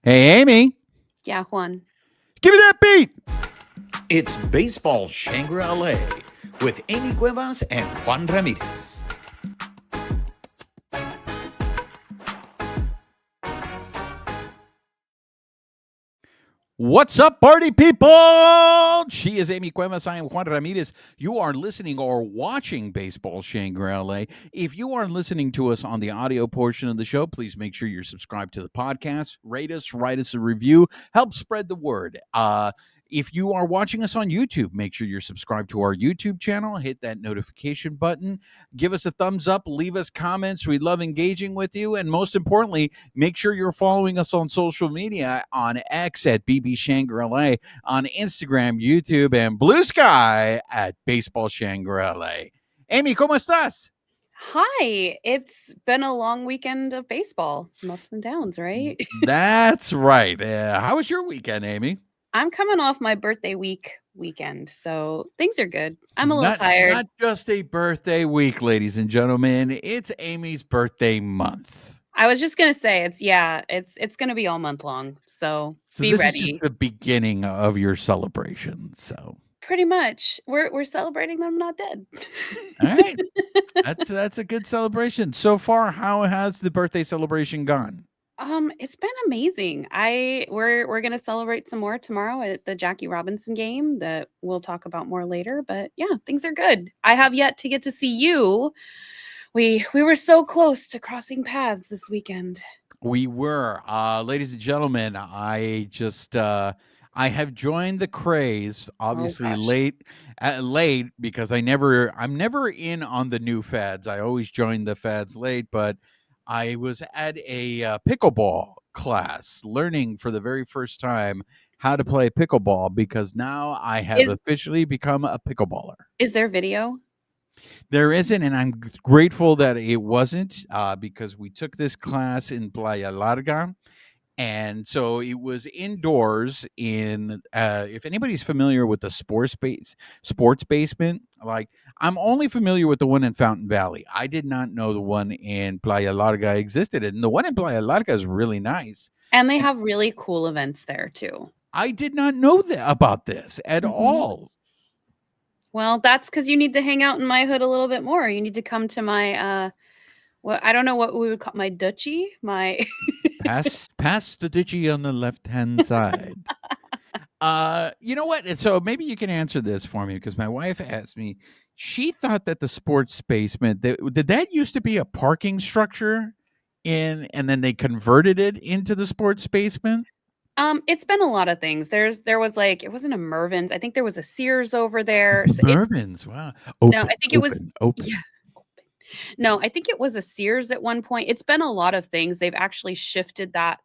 Hey, Amie, Yeah, Juan. give me that beat. It's Baseball Shangri-La with Amie Cuevas and Juan Ramirez. What's up, party people? She is Amie Cuevas. I am Juan Ramirez. You are listening or watching Baseball Shangri-La. If you are listening to us on the audio portion of the show, please make sure you're subscribed to the podcast. Rate us, write us a review, help spread the word. If you are watching us on YouTube, make sure you're subscribed to our YouTube channel. Hit that notification button. Give us a thumbs up. Leave us comments. We love engaging with you. And most importantly, make sure you're following us on social media on X at BB Shangri-La, on Instagram, YouTube, and Bluesky at Baseball Shangri-La. Amie, ¿cómo estás? Hi. It's been a long weekend of baseball. Some ups and downs, right? That's right. How was your weekend, Amie? I'm coming off my birthday weekend, so things are good. I'm a little Not tired. just a birthday week, ladies and gentlemen. It's Amy's birthday month. I was just gonna say it's gonna be all month long. So So be this is just ready. the beginning of your celebration. So Pretty much. We're celebrating that I'm not dead. all right. That's a good celebration. So far, how has the birthday celebration gone? It's been amazing. We're gonna celebrate some more tomorrow at the Jackie Robinson game that we'll talk about more later. But yeah, things are good. I have yet to get to see you. We were so close to crossing paths this weekend. We were, ladies and gentlemen. I have joined the craze. Oh Obviously, gosh. late because I'm never in on the new fads. I always join the fads late, but I was at a pickleball class, learning for the very first time how to play pickleball because now I have Is officially become a pickleballer. is there video? There isn't, and I'm grateful that it wasn't because we took this class in Playa Larga. And so it was indoors in if anybody's familiar with the sports basement, like I'm only familiar with the one in Fountain Valley. I did not know the one in Playa Larga existed. And the one in Playa Larga is really nice. And they And have really cool events there too. I did not know that about this at Mhm. all. Well, that's because you need to hang out in my hood a little bit more. You need to come to my well, I don't know what we would call my duchy. My Pass the digi on the left hand side. You know what? And so maybe you can answer this for me because my wife asked me. She thought that the sports basement did that used to be a parking structure and then they converted it into the sports basement. It's been a lot of things. There was like it wasn't a Mervin's. I think there was a Sears over It's there. the So it's Mervins. Wow. no, Open, I think it was open, open. yeah. No, I think it was a Sears at one point. It's been a lot of things. They've actually shifted that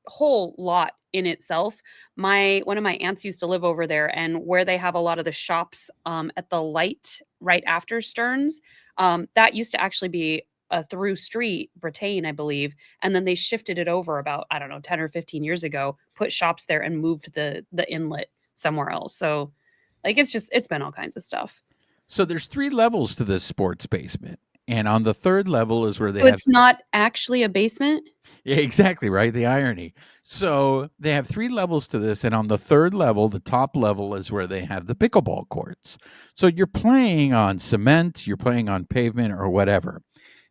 whole lot in itself. My one of my aunts used to live over there, and where they have a lot of the shops at the light right after Stearns, that used to actually be a through street, Britain, I believe, and then they shifted it over about I don't know 10 or 15 years ago, put shops there, and moved the inlet somewhere else. So, like it's been all kinds of stuff. So there's 3 levels to this sports basement. And on the third level is where they So have it's not actually a basement. yeah, exactly, right? The irony. So they have 3 levels to this, and on the third level, the top level is where they have the pickleball courts. So you're playing on cement, you're playing on pavement or whatever.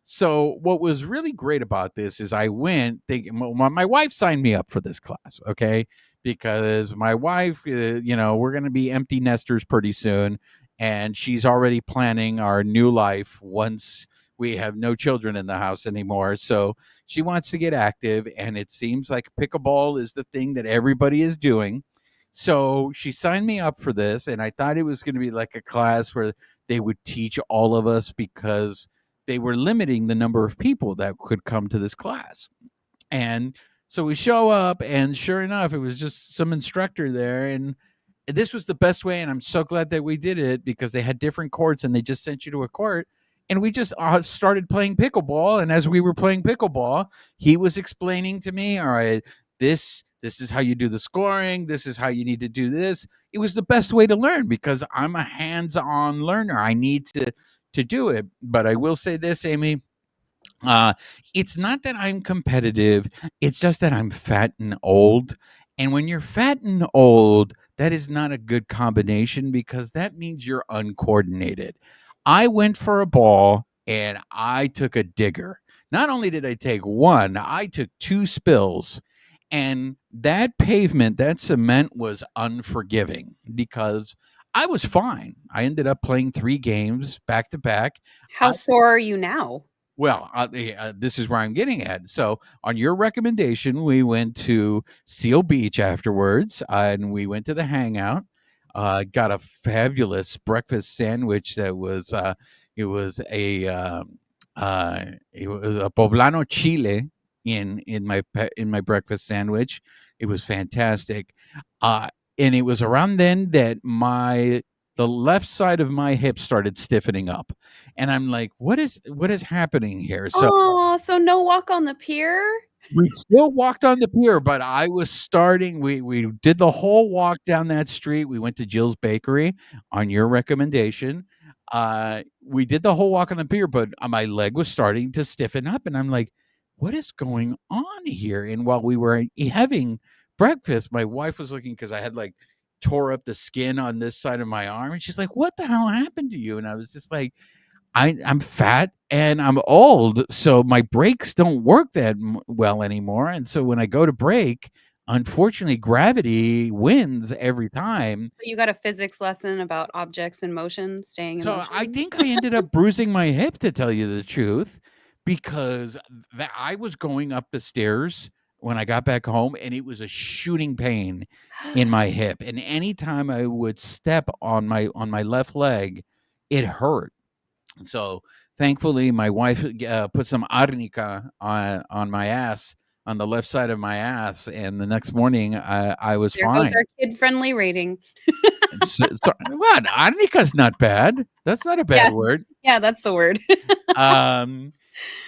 So what was really great about this is I went thinking my wife signed me up for this class, okay? Because my wife, we're going to be empty nesters pretty soon, and she's already planning our new life once we have no children in the house anymore. So she wants to get active, and it seems like pickleball is the thing that everybody is doing. So she signed me up for this, and I thought it was going to be like a class where they would teach all of us because they were limiting the number of people that could come to this class. And so we show up, and sure enough, it was just some instructor there. And this was the best way. And I'm so glad that we did it because they had different courts and they just sent you to a court. And we just started playing pickleball. And as we were playing pickleball, he was explaining to me, all right, this is how you do the scoring. This is how you need to do this. It was the best way to learn because I'm a hands-on learner. I need to do it. But I will say this, Amie, Uh, it's not that I'm competitive, it's just that I'm fat and old. And when you're fat and old, that is not a good combination because that means you're uncoordinated. I went for a ball and I took a digger. Not only did I take one, I took two spills. And that pavement, that cement was unforgiving because I was fine. I ended up playing 3 games back to back. How sore are you now? Well, this is where I'm getting at. So, on your recommendation, we went to Seal Beach afterwards, and we went to the hangout. Got a fabulous breakfast sandwich that was it was a it was a poblano chile in my breakfast sandwich. It was fantastic, uh, and it was around then that the left side of my hip started stiffening up. And I'm like, what is happening here? So Oh, so no walk on the pier? we still walked on the pier, but I was starting. We did the whole walk down that street. We went to Jill's Bakery on your recommendation. We did the whole walk on the pier, but my leg was starting to stiffen up, and I'm like, what is going on here? And while we were having breakfast, my wife was looking because I had like tore up the skin on this side of my arm, and she's like, "What the hell happened to you?" And I was just like, I'm fat and I'm old, so my brakes don't work that well anymore. And so when I go to brake, unfortunately, gravity wins every time. You got a physics lesson about objects in motion, staying in So I motion? think I ended up bruising my hip, to tell you the truth, because I was going up the stairs when I got back home, and it was a shooting pain in my hip. And anytime I would step on my left leg, it hurt. So thankfully, my wife put some arnica on my ass, on the left side of my ass, and the next morning I was There goes fine. our kid-friendly rating. What, arnica's not bad. That's not a Yeah, bad word. yeah, that's the word. Um,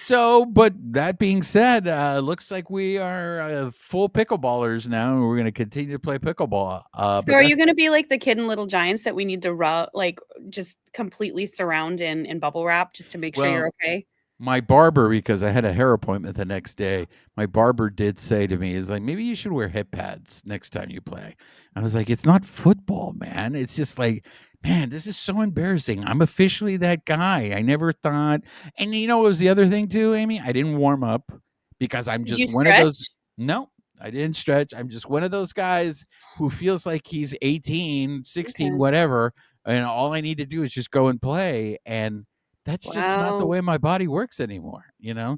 so, but that being said, looks like we are full pickleballers now, and we're going to continue to play pickleball. So But are that you gonna be like the kid in Little Giants that we need to like, just completely surround in bubble wrap just to make sure you're well, okay? my barber, because I had a hair appointment the next day, my barber did say to me, "Is like, maybe you should wear hip pads next time you play." I was like, "It's not football, man. It's just like, man, this is so embarrassing. I'm officially that guy. I never thought." And you know what was the other thing too, Amy? I didn't warm up because I'm Did just you one of those. stretch? No, I didn't stretch. I'm just one of those guys who feels like he's 18, 16, Okay. whatever, and all I need to do is just go and play. And that's just not the Wow. way my body works anymore, you know?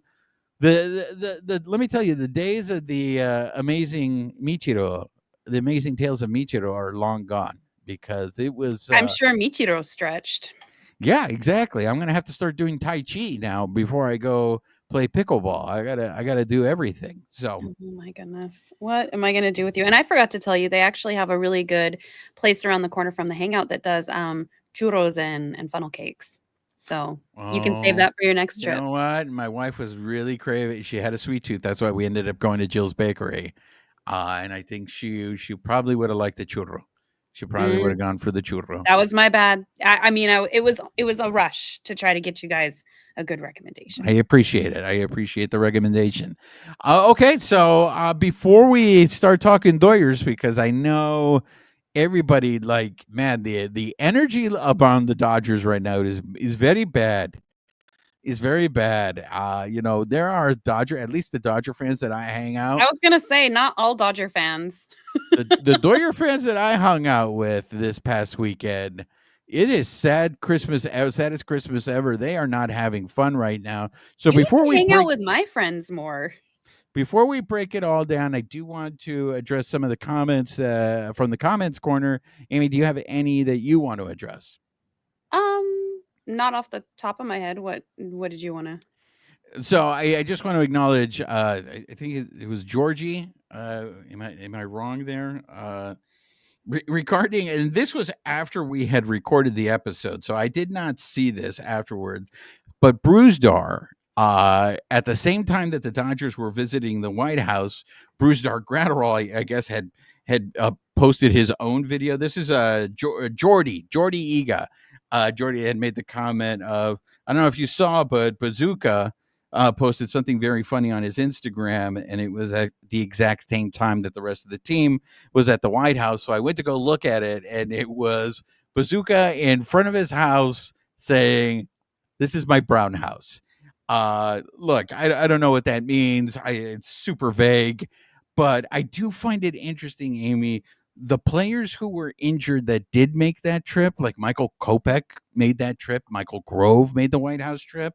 The let me tell you, the days of the the amazing tales of Michiro are long gone because it was I'm sure Michiro stretched. yeah, exactly. I'm gonna have to start doing Tai Chi now before I go play pickleball. I gotta do everything. So Oh my goodness. What am I gonna do with you? And I forgot to tell you, they actually have a really good place around the corner from the hangout that does churros and funnel cakes. So you can save oh, that for your next you trip. know what? My wife was really craving. She had a sweet tooth. That's why we ended up going to Jill's Bakery. And I think she probably would have liked the churro. She probably would Mm, have gone for the churro. that was my bad. I mean, it was a rush to try to get you guys a good I recommendation. appreciate it. I appreciate the recommendation. Okay, so before we start talking Doyers, because I know everybody, like, man, the energy around the Dodgers right now is very bad. Is very bad. There are at least the Dodger fans that I hang I out. was gonna say, not all Dodger fans. The Doyer fans that I hung out with this past weekend, it is sad Christmas, saddest Christmas ever. They are not having fun right now. So You need to hang out with my friends more. before we break it all down, I do want to address some of the comments from the comments corner. Amy, do you have any that you want to address? Not off the top of my head. What did you wanna So I just want to acknowledge. I think it was Georgie. Am I wrong there? Regarding, and this was after we had recorded the episode, so I did not see this afterward. But Bruzdar, at the same time that the Dodgers were visiting the White House, Bruzdar Gratterall, I guess, had posted his own video. This is Jordy Ega. Jordy had made the comment of, I don't know if you saw, but Bazooka posted something very funny on his Instagram, and it was at the exact same time that the rest of the team was at the White House. So I went to go look at it, and it was Bazooka in front of his house saying, "This is my brown house." Look, I don't know what that means. It's super vague, but I do find it interesting, Amie. The players who were injured that did make that trip, like Michael Kopech made that trip, Michael Grove made the White House trip,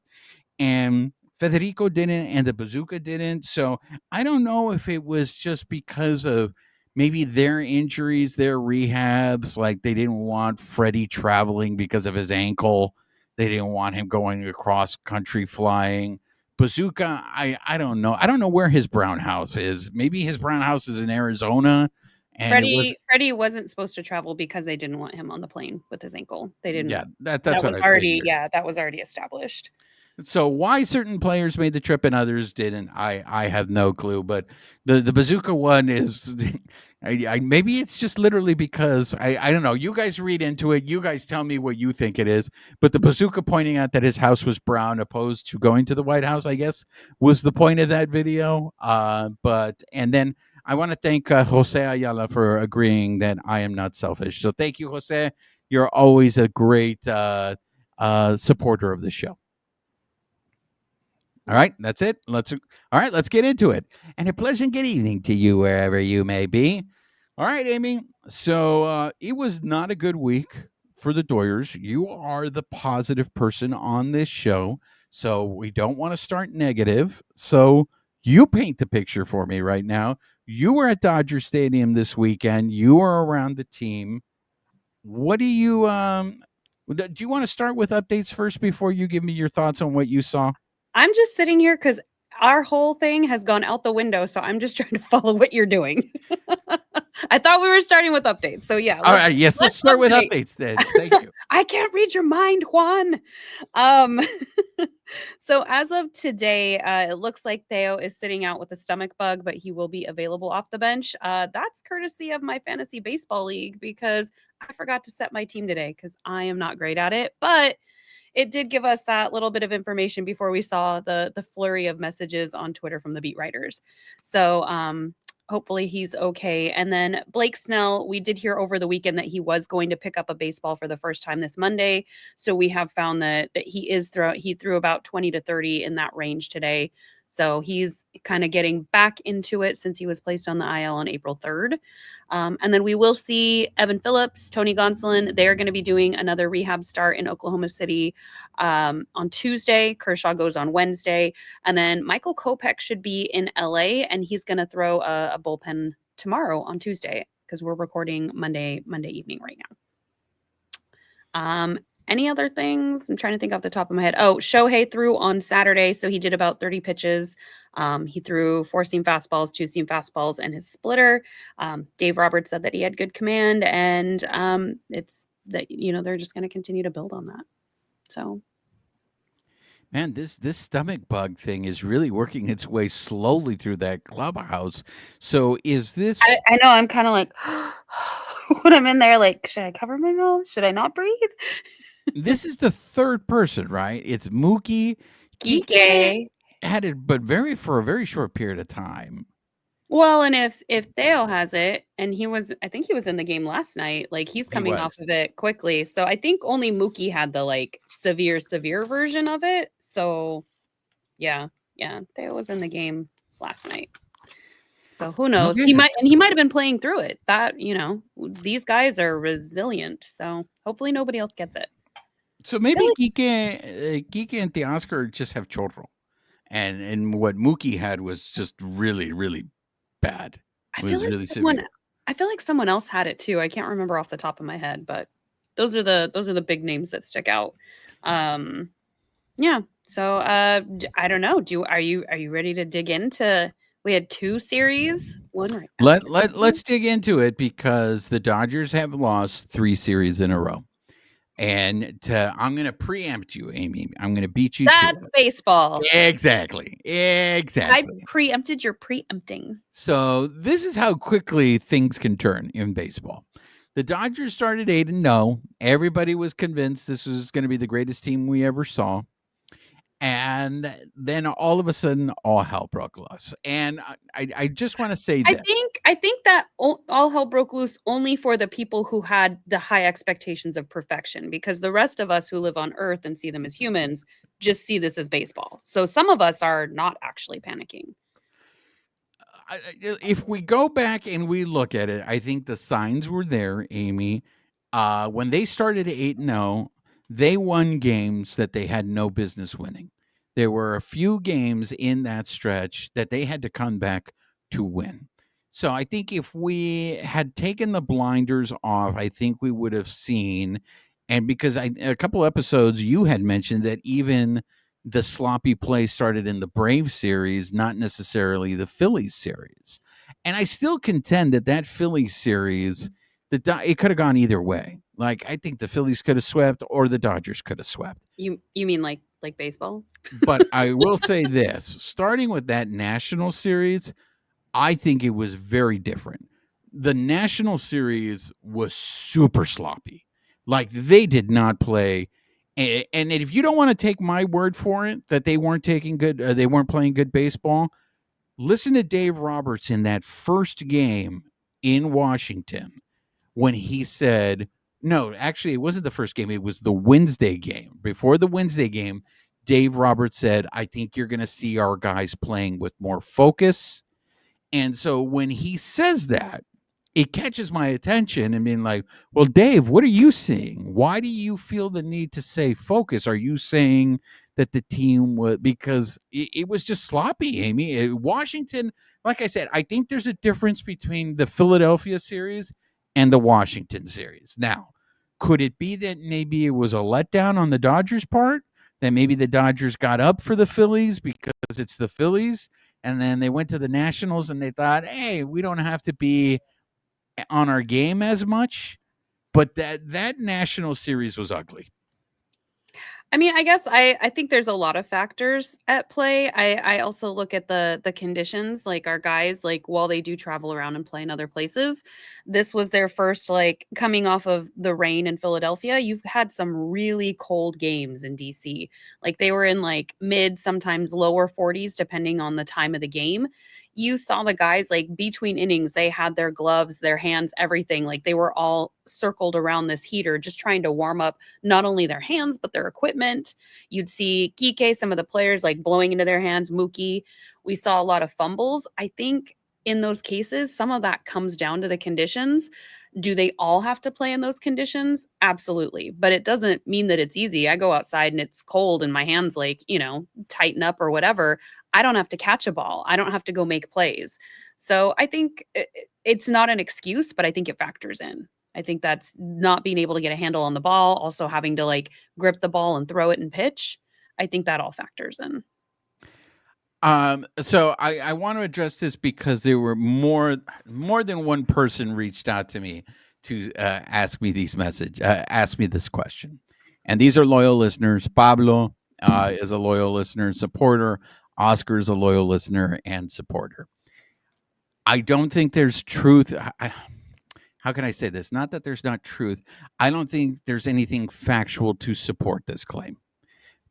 and Federico didn't, and the Bazooka didn't. So I don't know if it was just because of maybe their injuries, their rehabs, like they didn't want Freddie traveling because of his ankle. They didn't want him going across country flying. Bazooka, I don't know. I don't know where his brown house is. Maybe his brown house is in Arizona, and it was Freddie wasn't supposed to travel because they didn't want him on the plane with his ankle. They didn't. yeah. That's That what was I already figured. that was already established. So why certain players made the trip and others didn't, I have no clue. But the Bazooka one is, maybe it's just literally because I don't know. You guys read into it. You guys tell me what you think it is. But the Bazooka pointing out that his house was brown opposed to going to the White House, I guess, was the point of that video. But and then I want to thank Jose Ayala for agreeing that I am not selfish. So thank you, Jose. You're always a great supporter of the show. All right, that's it. Let's get into it. And a pleasant good evening to you wherever you may be. All right, Amie. So it was not a good week for the Doyers. You are the positive person on this show, so we don't want to start negative. So you paint the picture for me right now. You were at Dodger Stadium this weekend. You were around the team. What do you do you want to start with updates first before you give me your thoughts on what you saw? I'm just sitting here because our whole thing has gone out the window, so I'm just trying to follow what you're doing. I thought we were starting with updates, so yeah. All right, yes, let's start with update. updates then. Thank you. I can't read your mind, Juan. So as of today, it looks like Theo is sitting out with a stomach bug, but he will be available off the bench. That's courtesy of my fantasy baseball league because I forgot to set my team today because I am not great at it, but it did give us that little bit of information before we saw the flurry of messages on Twitter from the beat writers. So hopefully he's okay. And then Blake Snell, we did hear over the weekend that he was going to pick up a baseball for the first time this Monday. So we have found that he threw about 20 to 30 in that range today. So he's kind of getting back into it since he was placed on the IL on April 3rd. And then we will see Evan Phillips, Tony Gonsolin. They're going to be doing another rehab start in Oklahoma City on Tuesday. Kershaw goes on Wednesday. And then Michael Kopech should be in LA, and he's going to throw a bullpen tomorrow on Tuesday because we're recording Monday evening right now. Any other things? I'm trying to think off the top of my head. Oh, Shohei threw on Saturday, so he did about 30 pitches. He threw 4-seam fastballs, 2-seam fastballs, and his splitter. Dave Roberts said that he had good command, and it's that they're just going to continue to build on that. So, Man, this stomach bug thing is really working its way slowly through that clubhouse. So is this? I know I'm kind of like when I'm in there, like, should I cover my mouth? Should I not breathe? This is the third person, right? It's Mookie. Kike. Had it, but for a very short period of time. Well, and if Theo has it, and I think he was in the game last night, like he's coming off of it quickly. So I think only Mookie had the like severe version of it. So yeah, Theo was in the game last night. So who knows? Okay. He might have been playing through it. That, these guys are resilient. So hopefully nobody else gets it. So maybe Kike and Teoscar just have chorro. And what Mookie had was just really, really bad. I feel like someone else had it too. I can't remember off the top of my head, but those are the big names that stick out. Yeah. So I don't know. Are you ready to dig into? We had 2 series. One right. Let's dig into it because the Dodgers have lost 3 series in a row. And I'm going to preempt you, Amie. I'm going to beat you. That's baseball. Exactly. I preempted your preempting. So this is how quickly things can turn in baseball. The Dodgers started 8-0. Everybody was convinced this was going to be the greatest team we ever saw. And then all of a sudden, all hell broke loose. And I just want to say I this. think that all hell broke loose only for the people who had the high expectations of perfection, because the rest of us who live on Earth and see them as humans just see this as baseball. So some of us are not actually panicking. If we go back and we look at it, I think the signs were there, Amy. When they started 8-0, they won games that they had no business winning. There were a few games in that stretch that they had to come back to win. So I think if we had taken the blinders off, I think we would have seen. And because a couple episodes you had mentioned that even the sloppy play started in the Braves series, not necessarily the Phillies series. And I still contend that Phillies series, it could have gone either way. Like I think the Phillies could have swept or the Dodgers could have swept. You mean like baseball? But I will say this, starting with that national series, I think it was very different. The national series was super sloppy. Like they did not play. And if you don't want to take my word for it that they weren't they weren't playing good baseball, listen to Dave Roberts in that first game in Washington when he said, no, actually, it wasn't the first game. It was the Wednesday game. Before the Wednesday game, Dave Roberts said, I think you're going to see our guys playing with more focus. And so when he says that, it catches my attention and being like, well, Dave, what are you seeing? Why do you feel the need to say focus? Are you saying that the team would, because it was just sloppy, Amy? Washington, like I said, I think there's a difference between the Philadelphia series and the Washington series. Now, could it be that maybe it was a letdown on the Dodgers' part? That maybe the Dodgers got up for the Phillies because it's the Phillies? And then they went to the Nationals and they thought, hey, we don't have to be on our game as much. But that national series was ugly. I mean, I guess I think there's a lot of factors at play. I also look at the conditions, like our guys, like while they do travel around and play in other places, this was their first, like, coming off of the rain in Philadelphia. You've had some really cold games in DC. Like they were in like mid, sometimes lower 40s, depending on the time of the game. You saw the guys like between innings, they had their gloves, their hands, everything. Like they were all circled around this heater, just trying to warm up not only their hands, but their equipment. You'd see Kike, some of the players like blowing into their hands, Mookie. We saw a lot of fumbles. I think in those cases, some of that comes down to the conditions. Do they all have to play in those conditions? Absolutely. But it doesn't mean that it's easy. I go outside and it's cold and my hands like, tighten up or whatever. I don't have to catch a ball. I don't have to go make plays. So I think it's not an excuse, but I think it factors in. I think that's not being able to get a handle on the ball, also having to like grip the ball and throw it and pitch. I think that all factors in. So I want to address this because there were more than one person reached out to me to ask me ask me this question, and these are loyal listeners. Pablo is a loyal listener and supporter. Oscar is a loyal listener and supporter. I don't think there's truth. How can I say this? Not that there's not truth. I don't think there's anything factual to support this claim.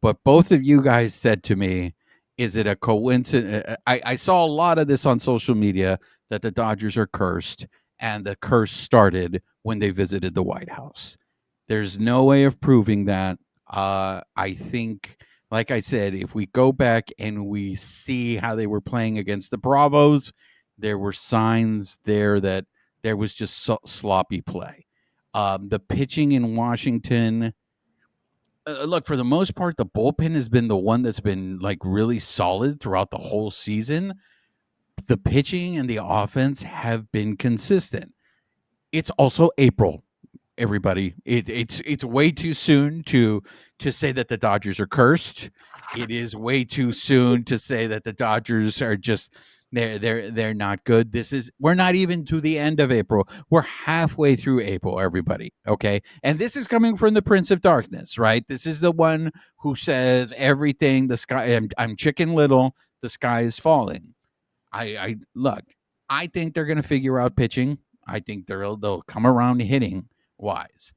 But both of you guys said to me, is it a coincidence? I saw a lot of this on social media that the Dodgers are cursed, and the curse started when they visited the White House. There's no way of proving that. I think, like I said, if we go back and we see how they were playing against the Bravos, there were signs there that there was just sloppy play. The pitching in Washington, look, for the most part, the bullpen has been the one that's been like really solid throughout the whole season. The pitching and the offense have been consistent. It's also April, everybody. It's way too soon to say that the Dodgers are cursed. It is way too soon to say that the Dodgers are just they're not good. We're not even to the end of April. We're halfway through April, everybody. Okay. And this is coming from the Prince of Darkness, right? This is the one who says everything, the sky, I'm Chicken Little, the sky is falling. I look, I think they're gonna figure out pitching. I think they'll come around hitting wise.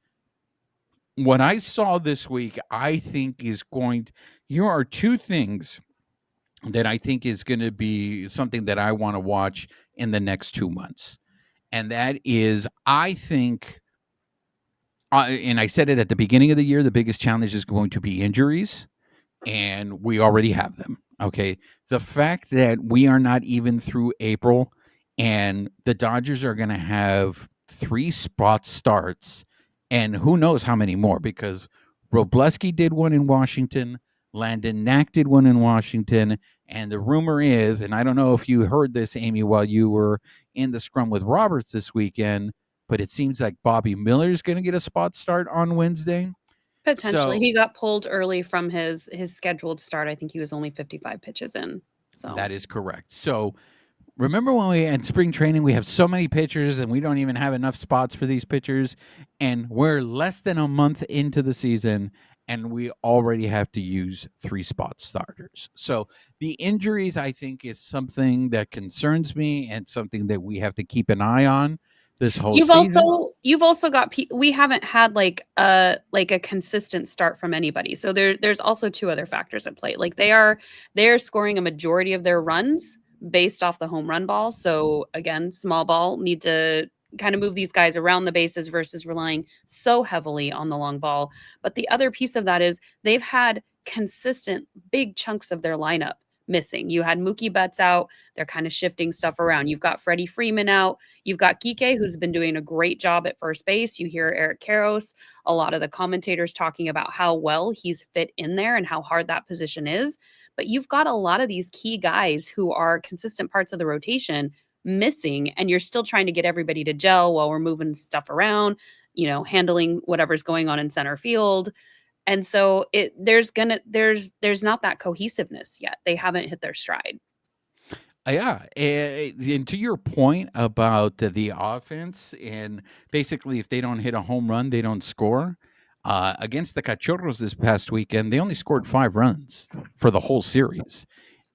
what I saw this week, I think is going to, here are two things that I think is going to be something that I want to watch in the next 2 months. And that is, I think, and I said it at the beginning of the year, the biggest challenge is going to be injuries, and we already have them. Okay. The fact that we are not even through April and the Dodgers are going to have 3 spot starts and who knows how many more, because Robleski did one in Washington, Landon Knack did one in Washington, and the rumor is, and I don't know if you heard this, Amie, while you were in the scrum with Roberts this weekend, but it seems like Bobby Miller is going to get a spot start on Wednesday. Potentially. So He got pulled early from his scheduled start. I think he was only 55 pitches in. So that is correct. So remember when we had spring training, we have so many pitchers and we don't even have enough spots for these pitchers, and we're less than a month into the season and we already have to use 3 spot starters. So the injuries, I think, is something that concerns me and something that we have to keep an eye on this whole season. you've also got we haven't had like a consistent start from anybody. So there's also two other factors at play. Like they're scoring a majority of their runs based off the home run ball. So again, small ball need to kind of move these guys around the bases versus relying so heavily on the long ball. But the other piece of that is they've had consistent big chunks of their lineup missing. You had Mookie Betts out. They're kind of shifting stuff around. You've got Freddie Freeman out. You've got Kike, who's been doing a great job at first base. You hear Eric Karros, a lot of the commentators talking about how well he's fit in there and how hard that position is. But you've got a lot of these key guys who are consistent parts of the rotation missing, and you're still trying to get everybody to gel while we're moving stuff around, handling whatever's going on in center field. And so there's not that cohesiveness yet. They haven't hit their stride. Yeah, and to your point about the offense, and basically, if they don't hit a home run, they don't score. Against the Cachorros this past weekend, they only scored 5 runs for the whole series.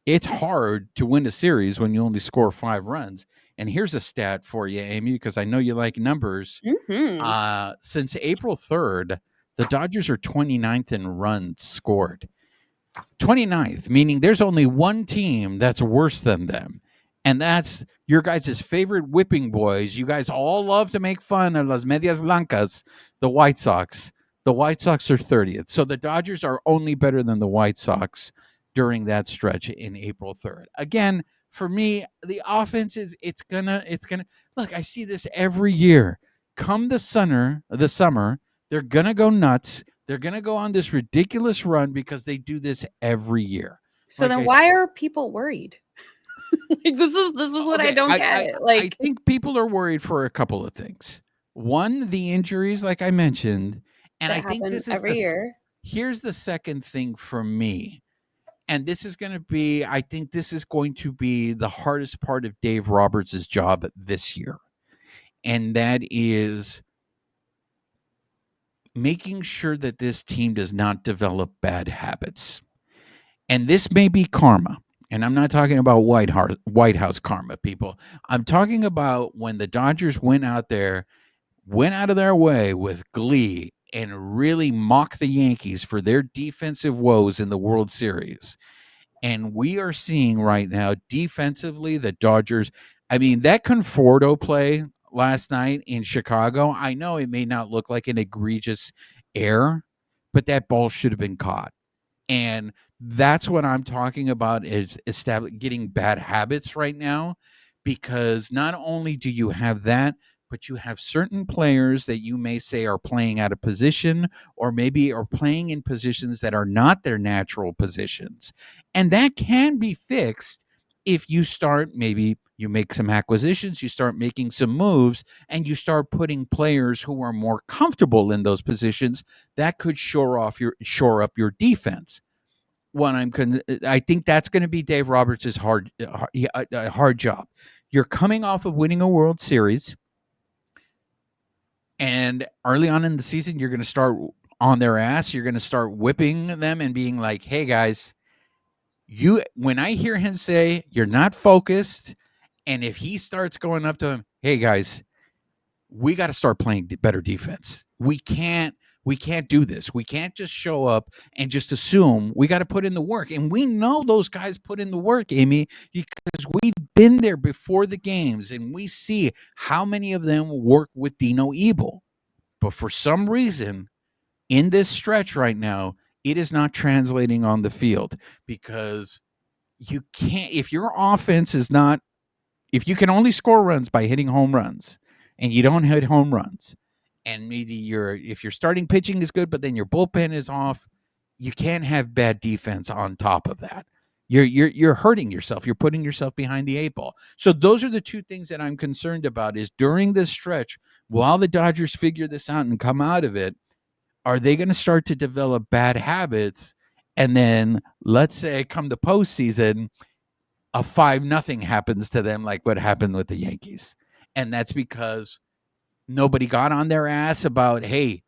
It's hard to win a series when you only score 5 runs. And here's a stat for you, Amie, because I know you like numbers. Mm-hmm. Since April 3rd, the Dodgers are 29th in runs scored. 29th, meaning there's only one team that's worse than them. And that's your guys' favorite whipping boys. You guys all love to make fun of Las Medias Blancas, the White Sox. The White Sox are 30th. So the Dodgers are only better than the White Sox during that stretch in April 3rd. Again, for me, the offense is it's gonna look, I see this every year. Come the summer, they're gonna go nuts. They're going to go on this ridiculous run because they do this every year. So then why are people worried? Like this is what I don't get. I think people are worried for a couple of things. One, the injuries, like I mentioned, and I think this is every year. Here's the second thing for me. And this is going to be, I think this is going to be the hardest part of Dave Roberts' job this year. And that is making sure that this team does not develop bad habits. And this may be karma. And I'm not talking about White House karma, people. I'm talking about when the Dodgers went out of their way with glee and really mock the Yankees for their defensive woes in the World Series. And we are seeing right now defensively the Dodgers. I mean, that Conforto play last night in Chicago, I know it may not look like an egregious error, but that ball should have been caught. And that's what I'm talking about, is getting bad habits right now, because not only do you have that, but you have certain players that you may say are playing out of position, or maybe are playing in positions that are not their natural positions. And that can be fixed if you start, maybe you make some acquisitions, you start making some moves, and you start putting players who are more comfortable in those positions. That could shore up your defense. I think that's going to be Dave Roberts' hard job. You're coming off of winning a World Series, and early on in the season, you're going to start on their ass. You're going to start whipping them and being like, "Hey guys, when I hear him say you're not focused," and if he starts going up to him, "Hey guys, we got to start playing better defense. We can't We can't do this. We can't just show up and just assume. We got to put in the work. And we know those guys put in the work, Amie, because we've been there before the games and we see how many of them work with Dino Ebel. But for some reason, in this stretch right now, it is not translating on the field because you can't, if your offense is not, if you can only score runs by hitting home runs and you don't hit home runs, and maybe if your starting pitching is good, but then your bullpen is off, you can't have bad defense on top of that. You're hurting yourself. You're putting yourself behind the eight ball. So those are the two things that I'm concerned about is during this stretch, while the Dodgers figure this out and come out of it, are they going to start to develop bad habits? And then let's say come the postseason, a 5-0 happens to them like what happened with the Yankees. And that's because nobody got on their ass about, hey,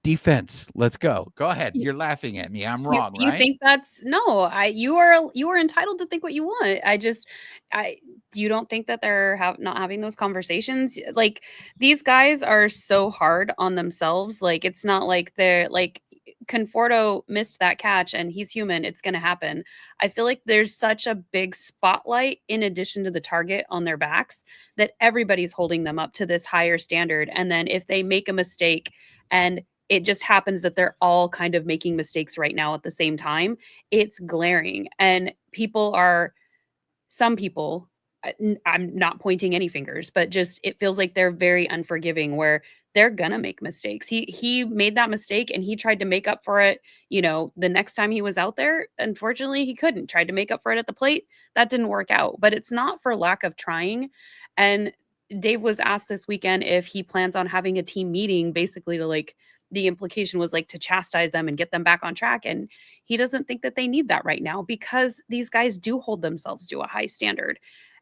defense, let's go. Go ahead. You're laughing at me. I'm wrong, You right? think that's no, you are entitled to think what you want. I you don't think that they're not having those conversations? Like these guys are so hard on themselves. Like it's not like they're like Conforto missed that catch and he's human. It's going to happen. I feel like there's such a big spotlight in addition to the target on their backs that everybody's holding them up to this higher standard. And then if they make a mistake and it just happens that they're all kind of making mistakes right now at the same time, it's glaring. And some people, I'm not pointing any fingers, but just it feels like they're very unforgiving where they're gonna make mistakes. He made that mistake and he tried to make up for it, the next time he was out there. Unfortunately, he couldn't. Tried to make up for it at the plate. That didn't work out. But it's not for lack of trying. And Dave was asked this weekend if he plans on having a team meeting, basically to the implication was to chastise them and get them back on track. And he doesn't think that they need that right now because these guys do hold themselves to a high standard.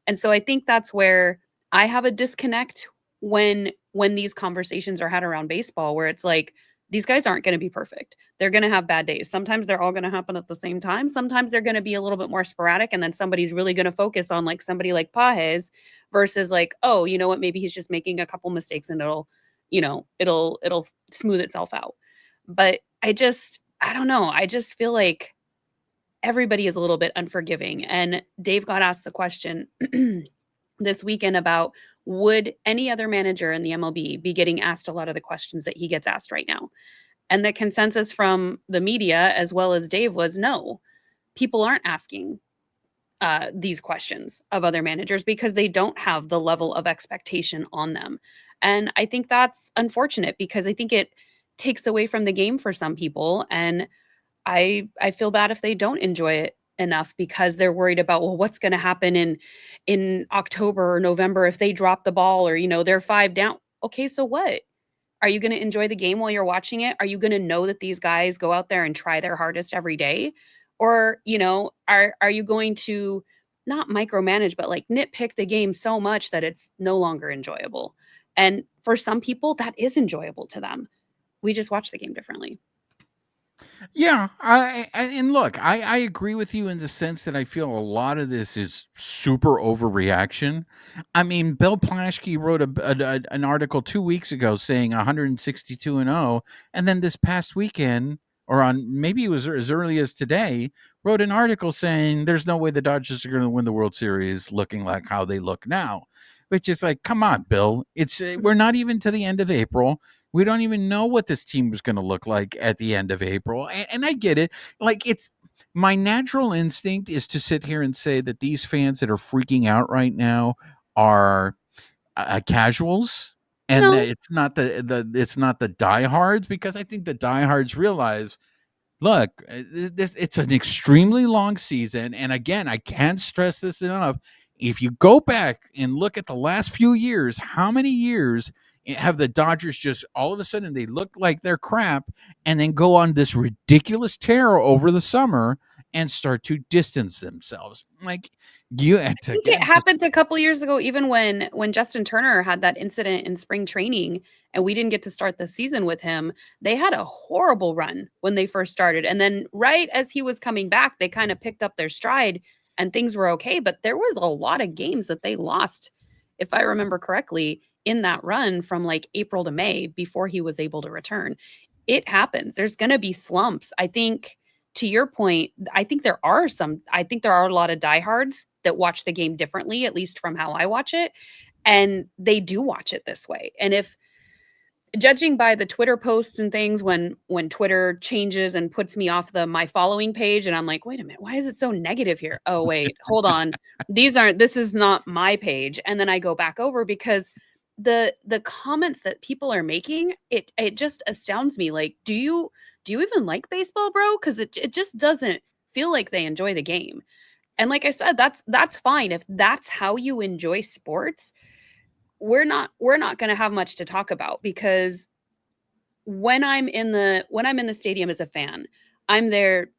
And so I think that's where I have a disconnect when these conversations are had around baseball, where it's like, these guys aren't going to be perfect. They're going to have bad days. Sometimes they're all going to happen at the same time. Sometimes they're going to be a little bit more sporadic. And then somebody's really going to focus on somebody like Pages versus oh, you know what? Maybe he's just making a couple mistakes and it'll smooth itself out. But I don't know. I just feel like everybody is a little bit unforgiving. And Dave got asked the question this weekend about would any other manager in the MLB be getting asked a lot of the questions that he gets asked right now? And the consensus from the media as well as Dave was no, people aren't asking these questions of other managers because they don't have the level of expectation on them. And I think that's unfortunate because I think it takes away from the game for some people. And I feel bad if they don't enjoy it enough because they're worried about, well, what's going to happen in October or November if they drop the ball or, they're 5 down. Okay, so what? Are you going to enjoy the game while you're watching it? Are you going to know that these guys go out there and try their hardest every day? Or, are you going to not micromanage, but nitpick the game so much that it's no longer enjoyable? And for some people, that is enjoyable to them. We just watch the game differently. Yeah, and look, I agree with you in the sense that I feel a lot of this is super overreaction. I mean, Bill Plaschke wrote an article 2 weeks ago saying 162-0, and then this past weekend, or on maybe it was as early as today, wrote an article saying there's no way the Dodgers are going to win the World Series looking like how they look now. Which is come on, Bill. We're not even to the end of April. We don't even know what this team was going to look like at the end of April. And I get it. It's my natural instinct is to sit here and say that these fans that are freaking out right now are casuals, and No, that it's not the diehards, because I think the diehards realize, look, it's an extremely long season, and again, I can't stress this enough. If you go back and look at the last few years, how many years have the Dodgers just all of a sudden they look like they're crap and then go on this ridiculous tear over the summer and start to distance themselves? You I think it happened a couple years ago, even when Justin Turner had that incident in spring training and we didn't get to start the season with him. They had a horrible run when they first started. And then right as he was coming back, they kind of picked up their stride and things were okay. But there was a lot of games that they lost, if I remember correctly, in that run from April to May before he was able to return. it happens. There's going to be slumps. I think, to your point, I think there are a lot of diehards that watch the game differently, at least from how I watch it. And they do watch it this way. And if, judging by the Twitter posts and things, when Twitter changes and puts me off my following page, and I'm like, wait a minute, why is it so negative here? Oh, wait, hold on. This is not my page. And then I go back over, because the comments that people are making, it just astounds me. Like, do you even like baseball, bro? Because it just doesn't feel like they enjoy the game. And like I said, that's fine. If that's how you enjoy sports, we're not going to have much to talk about, because when I'm in the stadium as a fan, I'm there,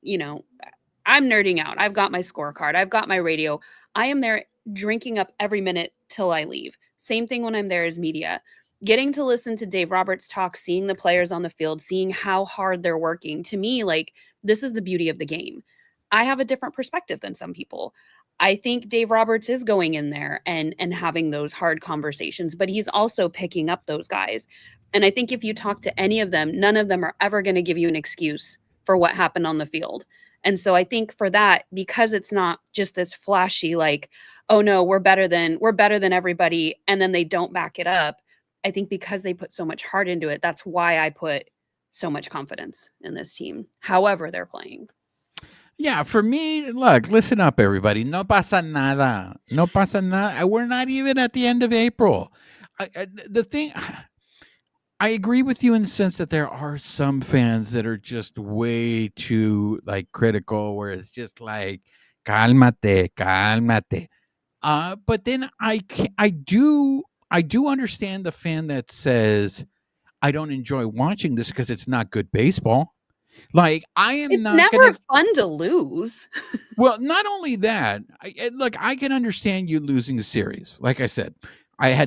I'm nerding out. I've got my scorecard, I've got my radio. I am there drinking up every minute till I leave. Same thing when I'm there as media. Getting to listen to Dave Roberts talk, seeing the players on the field, seeing how hard they're working. To me, like, this is the beauty of the game. I have a different perspective than some people. I think Dave Roberts is going in there and having those hard conversations, but he's also picking up those guys. And I think if you talk to any of them, none of them are ever going to give you an excuse for what happened on the field. And so I think for that, because it's not just this flashy, like, oh no, we're better than everybody, and then they don't back it up. I think because they put so much heart into it, that's why I put so much confidence in this team, however they're playing. Yeah, for me, look, listen up, everybody. No pasa nada. No pasa nada. We're not even at the end of April. The thing, I agree with you in the sense that there are some fans that are just way too like critical, where it's just like, cálmate, cálmate. But then I do understand the fan that says, I don't enjoy watching this because it's not good baseball. Like, I am It's not never gonna. fun to lose. Well, not only that, look, I can understand you losing a series. Like I said, I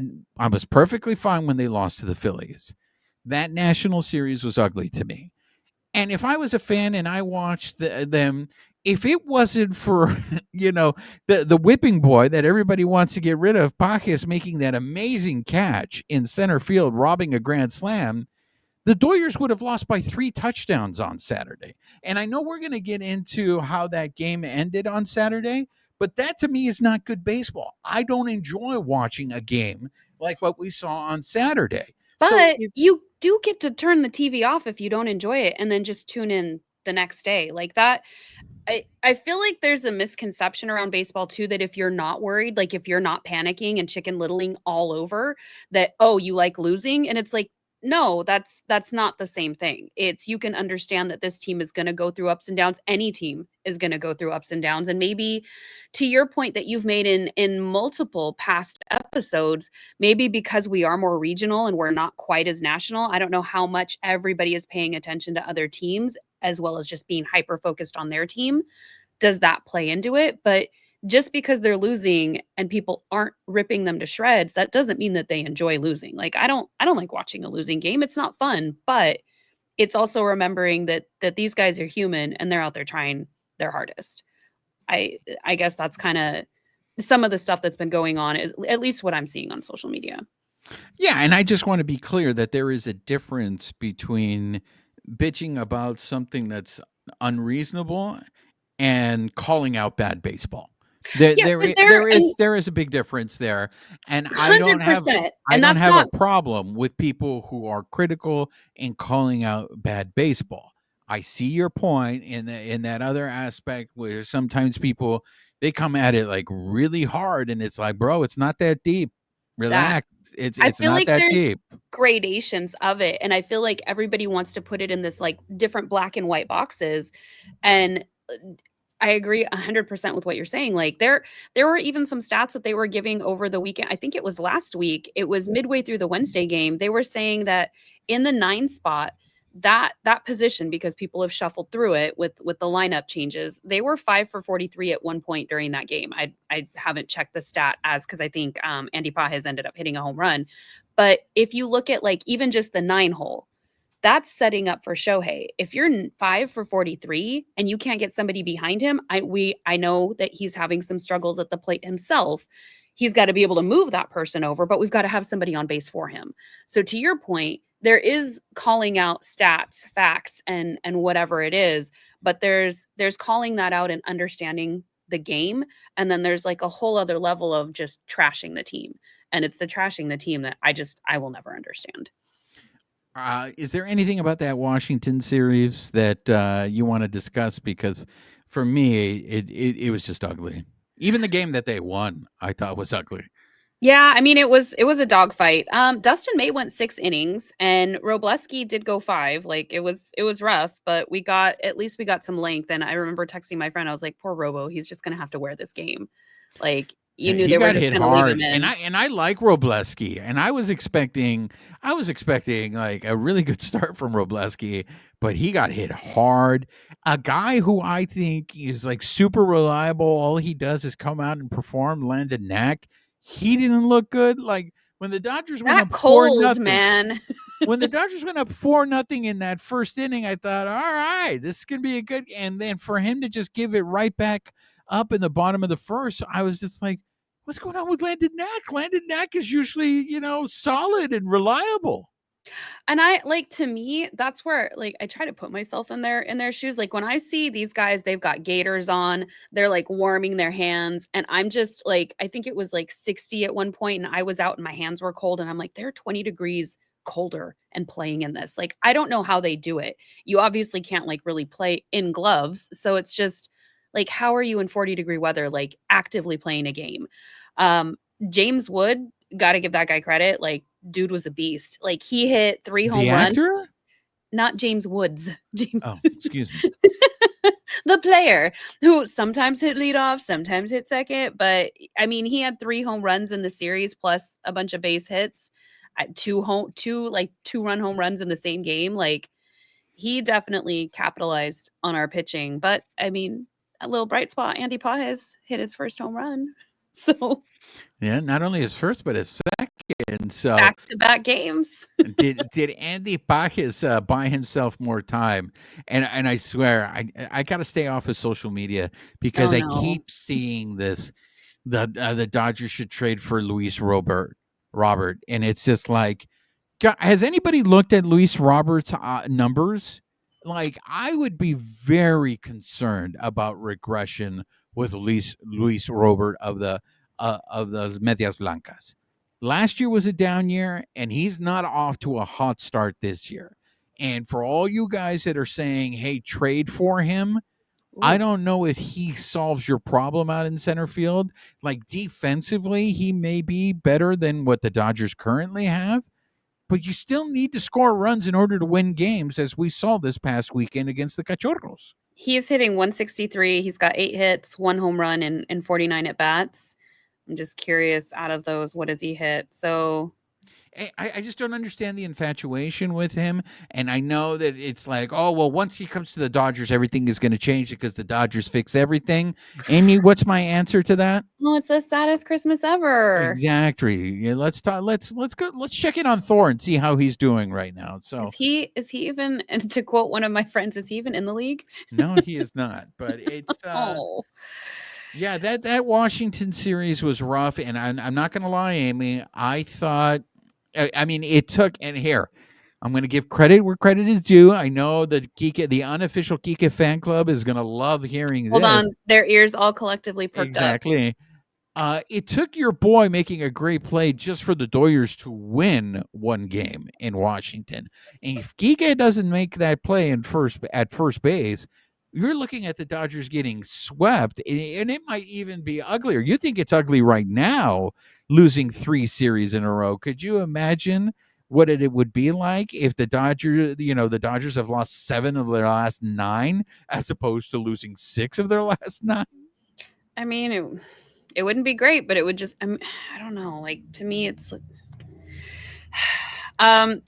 was perfectly fine when they lost to the Phillies. That national series was ugly to me. And if I was a fan and I watched them, if it wasn't for the whipping boy that everybody wants to get rid of, Pajes making that amazing catch in center field, robbing a grand slam, the Doyers would have lost by 3 touchdowns on Saturday. And I know we're going to get into how that game ended on Saturday, but that to me is not good baseball. I don't enjoy watching a game like what we saw on Saturday. So But you do get to turn the TV off if you don't enjoy it, and then just tune in the next day. Like that, I feel like there's a misconception around baseball too, that if you're not worried, like if you're not panicking and chicken littling all over, that, oh, you like losing. And it's like, no, that's not the same thing. It's, you can understand that this team is going to go through ups and downs. Any team is going to go through ups and downs. And maybe, to your point that you've made in multiple past episodes, maybe because we are more regional and we're not quite as national, I don't know how much everybody is paying attention to other teams as well as just being hyper focused on their team. Does that play into it? But just because they're losing and people aren't ripping them to shreds, that doesn't mean that they enjoy losing. Like, I don't like watching a losing game. It's not fun, but it's also remembering that these guys are human and they're out there trying their hardest. I guess that's kind of some of the stuff that's been going on, at least what I'm seeing on social media. yeah, and I just want to be clear that there is a difference between bitching about something that's unreasonable and calling out bad baseball. There, Yeah, there, 'cause there is a big difference there, and I don't have 100%. I And don't that's have a not problem with people who are critical and calling out bad baseball. I see your point in that other aspect where sometimes people, they come at it like really hard, and it's like, bro, it's not that deep. that. Relax. It's I it's feel not like that there's deep. gradations of it, and I feel like everybody wants to put it in this, like, different black and white boxes, and, I agree 100% with what you're saying. Like, there were even some stats that they were giving over the weekend. I think it was last week. It was midway through the Wednesday game. They were saying that in the 9 spot, that position, because people have shuffled through it with the lineup changes, they were 5 for 43 at one point during that game. I haven't checked the stat, as because I think Andy Pajes ended up hitting a home run. But if you look at, like, even just the 9 hole, that's setting up for Shohei. If you're 5 for 43 and you can't get somebody behind him, I know that he's having some struggles at the plate himself. He's got to be able to move that person over, but we've got to have somebody on base for him. So to your point, there is calling out stats, facts, and whatever it is, but there's calling that out and understanding the game, and then there's like a whole other level of just trashing the team. And it's the trashing the team that I will never understand. Is there anything about that Washington series that you want to discuss? Because for me, it was just ugly. Even the game that they won, I thought was ugly. Yeah, I mean, it was a dogfight. Dustin May went 6 innings, and Robleski did go 5. Like it was rough, but at least we got some length. And I remember texting my friend, I was like, "Poor Robo, he's just gonna have to wear this game." Like you knew He they were got just hit gonna leave him hard, in. and I like Robleski, and I was expecting like a really good start from Robleski, but he got hit hard. A guy who I think is like super reliable, all he does is come out and perform. Landon Knack, he didn't look good. Like when the Dodgers went That up four cold, nothing. man. When the Dodgers went up 4-0 in that first inning, I thought, all right, this is gonna be a good. And then for him to just give it right back up in the bottom of the first, I was just like, what's going on with Landon Knack? Landon Knack is usually, solid and reliable. And I like to me, that's where like I try to put myself in their shoes. Like when I see these guys, they've got gaiters on, they're like warming their hands. And I'm just like, I think it was like 60 at one point, and I was out and my hands were cold. And I'm like, they're 20 degrees colder and playing in this. Like, I don't know how they do it. You obviously can't like really play in gloves. So it's just like, how are you in 40-degree weather, like actively playing a game? Um, James Wood, gotta give that guy credit. Like, dude was a beast. Like, he hit 3 The home runs. actor? Not James Woods. James Oh, excuse me. the player who sometimes hit leadoff, sometimes hit second, but I mean, he had 3 home runs in the series plus a bunch of base hits. 2 run home runs in the same game. Like, he definitely capitalized on our pitching, but I mean, a little bright spot, Andy Pages hit his first home run. So, Yeah, not only his first, but his second. So back-to-back games. did Andy Pages buy himself more time? And I swear, I got to stay off of social media because Oh, I no. keep seeing this. The Dodgers should trade for Luis Robert, and it's just like, has anybody looked at Luis Roberts' numbers? Like, I would be very concerned about regression with Luis Robert of the Medias Blancas. Last year was a down year, and he's not off to a hot start this year. And for all you guys that are saying, "Hey, trade for him," I Ooh. don't know if he solves your problem out in center field. Like defensively, he may be better than what the Dodgers currently have, but you still need to score runs in order to win games, as we saw this past weekend against the Cachorros. He's hitting 163. He's got 8 hits, 1 home run, and 49 at bats. I'm just curious, out of those, what does he hit? So, I just don't understand the infatuation with him. And I know that it's like, oh, well, once he comes to the Dodgers, everything is going to change because the Dodgers fix everything. Amie, what's my answer to that? oh, it's the saddest Christmas ever. Exactly. Yeah, let's talk. Let's go. Let's check in on Thor and see how he's doing right now. So Is he even, and to quote one of my friends, is he even in the league? no, he is not. But it's Oh, yeah, that Washington series was rough, and I'm not going to lie, Amie. I thought, I mean, it took, and here, I'm going to give credit where credit is due. I know the unofficial Kike fan club is going to love hearing hold this. on. Their ears all collectively perked up. Exactly. It took your boy making a great play just for the Doyers to win one game in Washington. And if Kike doesn't make that play at first base, you're looking at the Dodgers getting swept, and it might even be uglier. You think it's ugly right now, losing 3 series in a row. Could you imagine what it would be like if the Dodgers have lost 7 of their last 9 as opposed to losing 6 of their last 9? I mean, it wouldn't be great, but it would just, I don't know. Like, to me, it's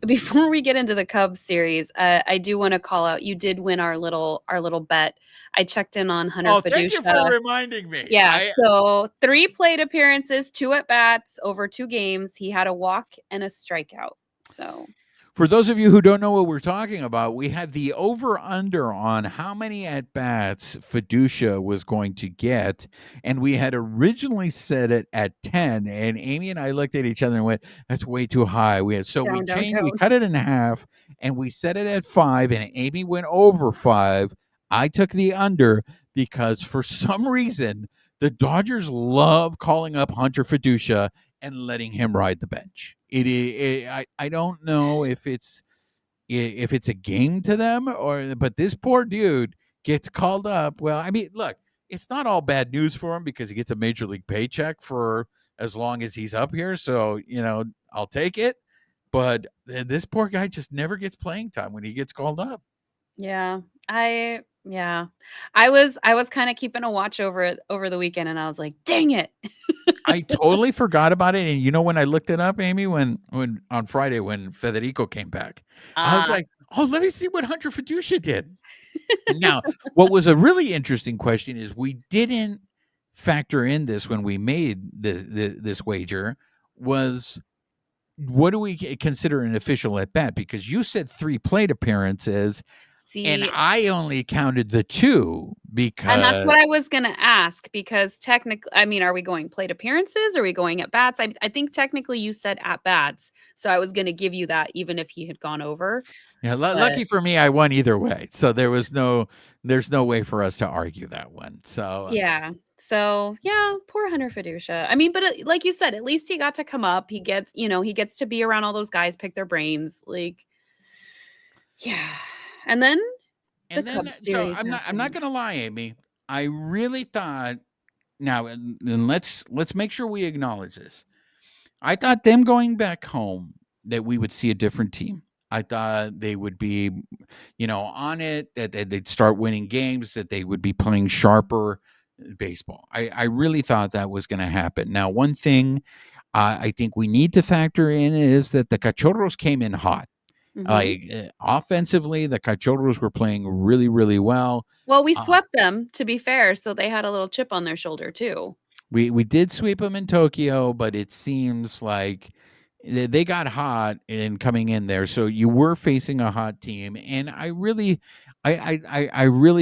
before we get into the Cubs series, I do want to call out, you did win our little bet. I checked in on Hunter Oh, thank you for Fiducia. reminding me. Yeah, so 3 plate appearances, 2 at bats over 2 games. He had a walk and a strikeout. So For those of you who don't know what we're talking about, we had the over-under on how many at-bats Fiducia was going to get, and we had originally set it at 10, and Amie and I looked at each other and went, "That's way too high." We Down, down, we down. cut it in half, and we set it at 5, and Amie went over 5. I took the under because for some reason the Dodgers love calling up Hunter Fiducia and letting him ride the bench. I don't know if it's a game to them, but this poor dude gets called up. Well, I mean, look, it's not all bad news for him because he gets a major league paycheck for as long as he's up here. So, I'll take it. But this poor guy just never gets playing time when he gets called up. Yeah. I was kind of keeping a watch over it over the weekend, and I was like, dang it. I totally forgot about it. And when I looked it up, Amie, when on Friday when Federico came back, I was Uh, like, oh, let me see what Hunter Fiducia did. Now, what was a really interesting question is we didn't factor in this when we made this wager was what do we consider an official at bat? Because you said 3 plate appearances, and see, I only counted the 2 and that's because what I was gonna ask, because technically, I mean, are we going plate appearances? Are we going at bats? I think technically you said at bats, so I was gonna give you that even if he had gone over. But lucky for me, I won either way. So there's no way for us to argue that one. So yeah, so yeah, poor Hunter Fiducia. I mean, but like you said, at least he got to come up. He gets to be around all those guys, pick their brains. Like, yeah, and then the and then Cubs so series I'm not happened. gonna lie, Amy. I really thought now and let's make sure we acknowledge this. I thought them going back home that we would see a different team. I thought they would be, on it, that they'd start winning games, that they would be playing sharper baseball. I really thought that was going to happen. Now, one thing I think we need to factor in is that the Cachorros came in hot. Mhm. Offensively, the Cachorros were playing really, really well. Well, we Uh, swept them, to be fair, so they had a little chip on their shoulder too. we did sweep them in Tokyo, but it seems like they got hot in coming in there. So you were facing a hot team, and I really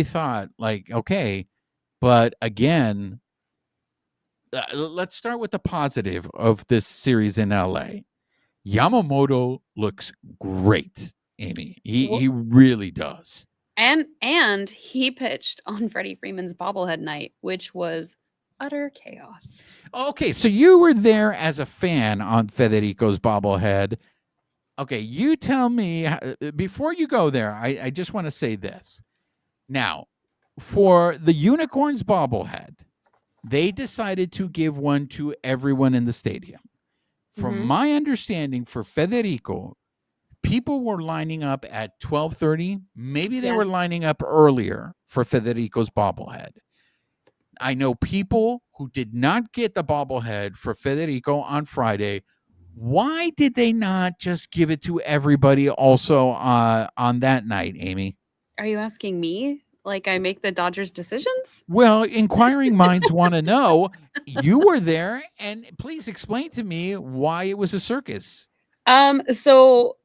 thought like, okay, but again, let's start with the positive of this series in LA. Yamamoto looks great, Amy. He Well, really does. and he pitched on Freddie Freeman's bobblehead night, which was utter chaos. Okay, so you were there as a fan on Federico's bobblehead. Okay, you tell me before you go there. I just want to say this. Now, for the Unicorns bobblehead, they decided to give one to everyone in the stadium. From Mhm. my understanding, for Federico, people were lining up at 12:30. Maybe they Yeah. were lining up earlier for Federico's bobblehead. I know people who did not get the bobblehead for Federico on Friday. Why did they not just give it to everybody also on that night, Amy? Are you asking me? Like I make the Dodgers decisions? Well, inquiring minds want to know. You were there, and please explain to me why it was a circus. So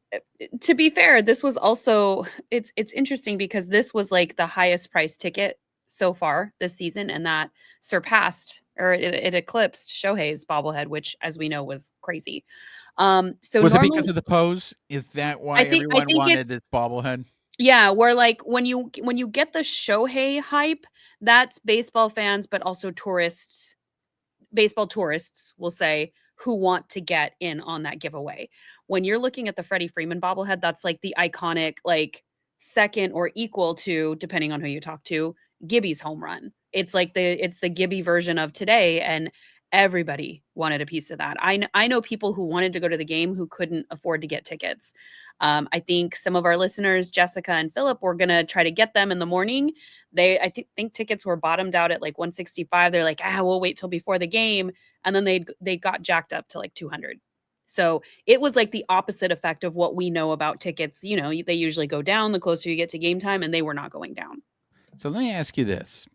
to be fair, this was also it's interesting because this was like the highest price ticket so far this season, and that surpassed or it eclipsed Shohei's bobblehead, which as we know was crazy. So Was it because normally of the pose? Is that why I everyone think it's wanted this bobblehead? yeah, where like when you get the Shohei hype, that's baseball fans, but also tourists, baseball tourists will say, who want to get in on that giveaway. When you're looking at the Freddie Freeman bobblehead, that's like the iconic, like second or equal to, depending on who you talk to, Gibby's home run. It's the Gibby version of today, and everybody wanted a piece of that. I know people who wanted to go to the game who couldn't afford to get tickets. I think some of our listeners, Jessica and Philip, were gonna try to get them in the morning. Think tickets were bottomed out at like 165. They're like, we'll wait till before the game, and then they got jacked up to like 200. So it was like the opposite effect of what we know about tickets. They usually go down the closer you get to game time, and they were not going down. So let me ask you this.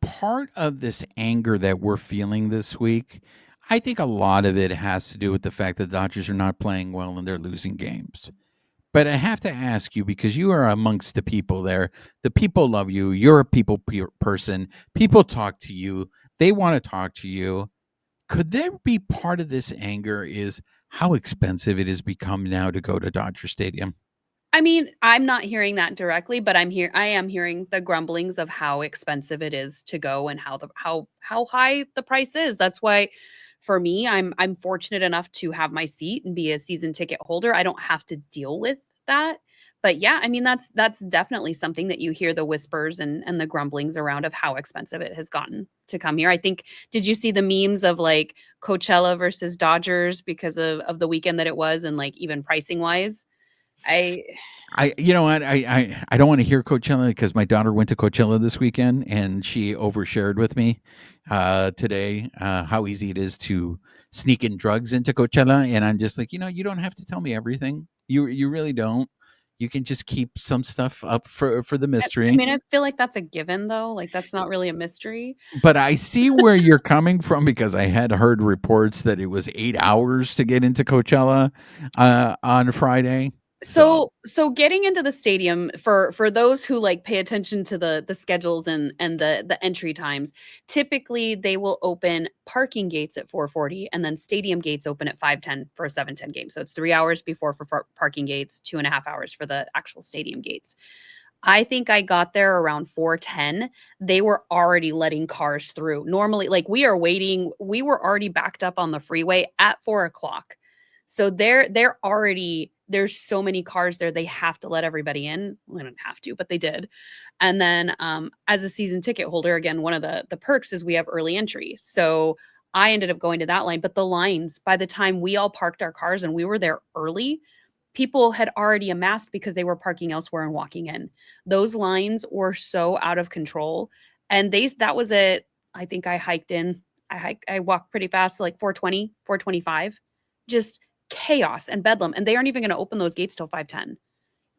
Part of this anger that we're feeling this week, I think a lot of it has to do with the fact that the Dodgers are not playing well and they're losing games. But I have to ask you because you are amongst the people there. The people love you. You're a person. People talk to you. They want to talk to you. Could there be part of this anger is how expensive it has become now to go to Dodger Stadium? I mean, I'm not hearing that directly, but I am hearing the grumblings of how expensive it is to go and how high the price is. That's why for me, I'm fortunate enough to have my seat and be a season ticket holder. I don't have to deal with that. But yeah, I mean that's definitely something that you hear the whispers and the grumblings around of how expensive it has gotten to come here. I think did you see the memes of like Coachella versus Dodgers because of the weekend that it was and like even pricing wise? I You know what, I don't want to hear Coachella because my daughter went to Coachella this weekend and she overshared with me today how easy it is to sneak in drugs into Coachella, and I'm just like, you don't have to tell me everything. You really don't. You can just keep some stuff up for the I mystery. mean, I feel like that's a given though, like, that's not really a mystery. But I see where you're coming from because I had heard reports that it was 8 hours to get into Coachella on Friday. So So getting into the stadium for those who, like, pay attention to the schedules and the entry times, typically, they will open parking gates at 4:40 and then stadium gates open at 5:10 for a 7:10 game, so it's 3 hours before for parking gates, 2.5 hours for the actual stadium gates. I think I got there around 4:10. They were already letting cars through. Normally, like, we were already backed up on the freeway at 4 o'clock. So they're already there's so many cars there, they have to let everybody in. Well, they don't have to, but they did. And then, as a season ticket holder, again, one of the perks is we have early entry. So I ended up going to that line, but the lines, by the time we all parked our cars and we were there early, people had already amassed because they were parking elsewhere and walking in. Those lines were so out of control, and they that was it. I think I walked pretty fast, so like 4:20, 4:25. Just chaos and bedlam, and they aren't even gonna open those gates till 5:10.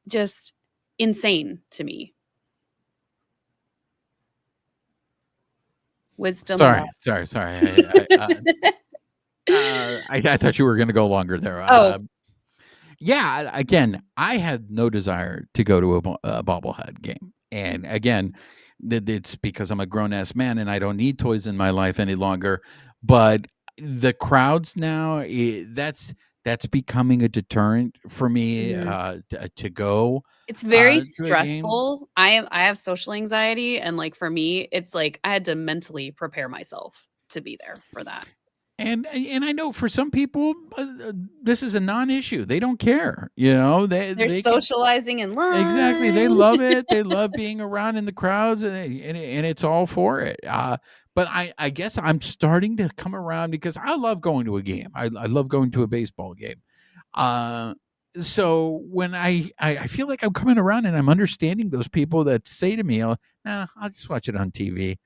Just insane to me. Wisdom sorry, left. I thought you were going to go longer there. Oh, Yeah, again, I had no desire to go to a bobblehead game, and again, it's because I'm a grown ass man and I don't need toys in my life any longer. But the crowds now, that's becoming a deterrent for me mhm. to go It's very to a game. stressful. I have social anxiety, and, like, for me, it's like I had to mentally prepare myself to be there for that. And I know for some people, this is a non-issue. They don't care. They're They can. socializing in Exactly, they line. love it, they love being around in the crowds, and it's all for it, but I guess I'm starting to come around because I love going to a game, I love going to a baseball game, uh, so when I feel like I'm coming around and I'm understanding those people that say to me, "Oh, nah, I'll just watch it on TV,"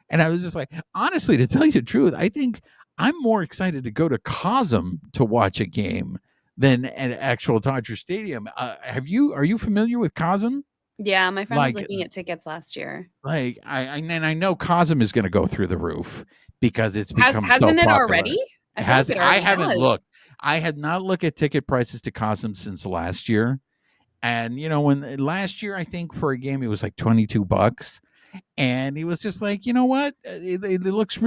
and I was just like, honestly, to tell you the truth, I think I'm more excited to go to Cosm to watch a game than an actual Dodger Stadium. Are you familiar with Cosm? Yeah, my friend was Like, looking at tickets last year. I know Cosm is going to go through the roof because it's become so Hasn't it popular. already? I feel like it I already haven't has. looked. I had not looked at ticket prices to Cosm since last year. And when last year, I think for a game, it was like $22, and he was just like, you know what, it looks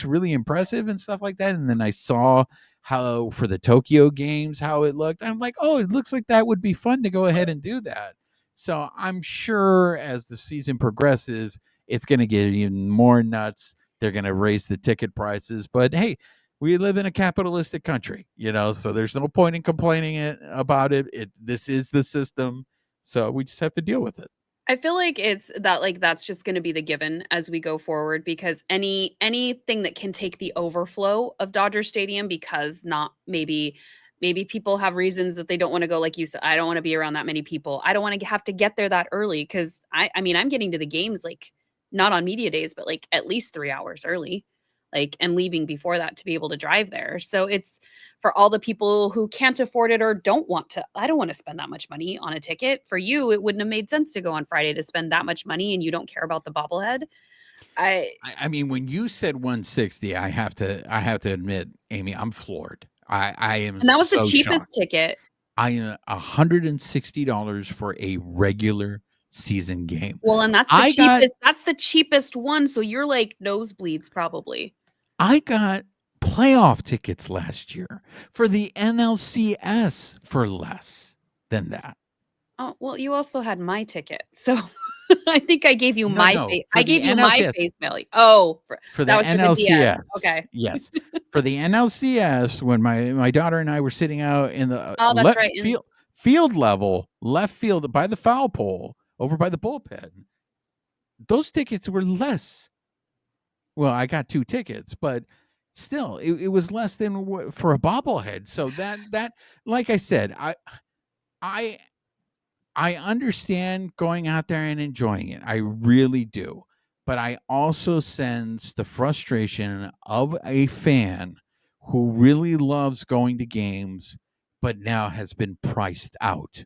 really impressive and stuff like that. And then I saw how for the Tokyo games how it looked. I'm like, oh, it looks like that would be fun to go ahead and do that. So I'm sure as the season progresses, it's going to get even more nuts. They're going to raise the ticket prices, but hey, we live in a capitalistic country, so there's no point in complaining about it. This is the system, so we just have to deal with it. I feel like it's that like that's just gonna be the given as we go forward because anything that can take the overflow of Dodger Stadium because not maybe people have reasons that they don't wanna go, like you said, "I don't wanna be around that many people. I don't wanna have to get there that early because I mean, I'm getting to the games, like, not on media days, but, like, at least 3 hours early, like, and leaving before that to be able to drive there. So it's for all the people who can't afford it or don't want to I don't wanna spend that much money on a ticket. For you, it wouldn't have made sense to go on Friday to spend that much money and you don't care about the bobblehead. I I mean, when you said 160, I have to admit, Amy, I'm floored. I am and that was the so cheapest shocked. ticket. $160 for a regular season game. Well, and that's the I got cheapest. That's the cheapest one. So you're like nosebleeds probably. I got playoff tickets last year for the NLCS for less than that. Oh, well, you also had my ticket. So I think I gave you my No, face. for I the gave you my NLCS. face value. Oh, For the that was for the DS. NLCS, Okay. yes. For the NLCS, when my daughter and I were sitting out in the Oh, that's right. field level, left field by the foul pole, over by the bullpen, those tickets were less. Well, I got 2 tickets, but still, it was less than for a bobblehead. So that like I said, I I understand going out there and enjoying it. I really do. But I also sense the frustration of a fan who really loves going to games, but now has been priced out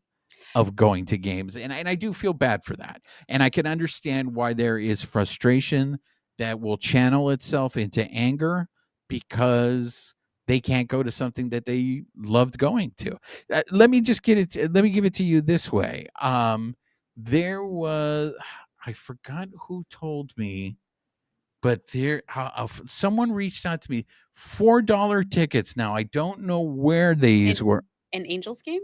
of going to games. And I do feel bad for that. And I can understand why there is frustration that will channel itself into anger because they can't go to something that they loved going to. Let me just let me give it to you this way. There was I forgot who told me, but someone reached out to me. $4 tickets. Now I don't know where these were. An Angels game?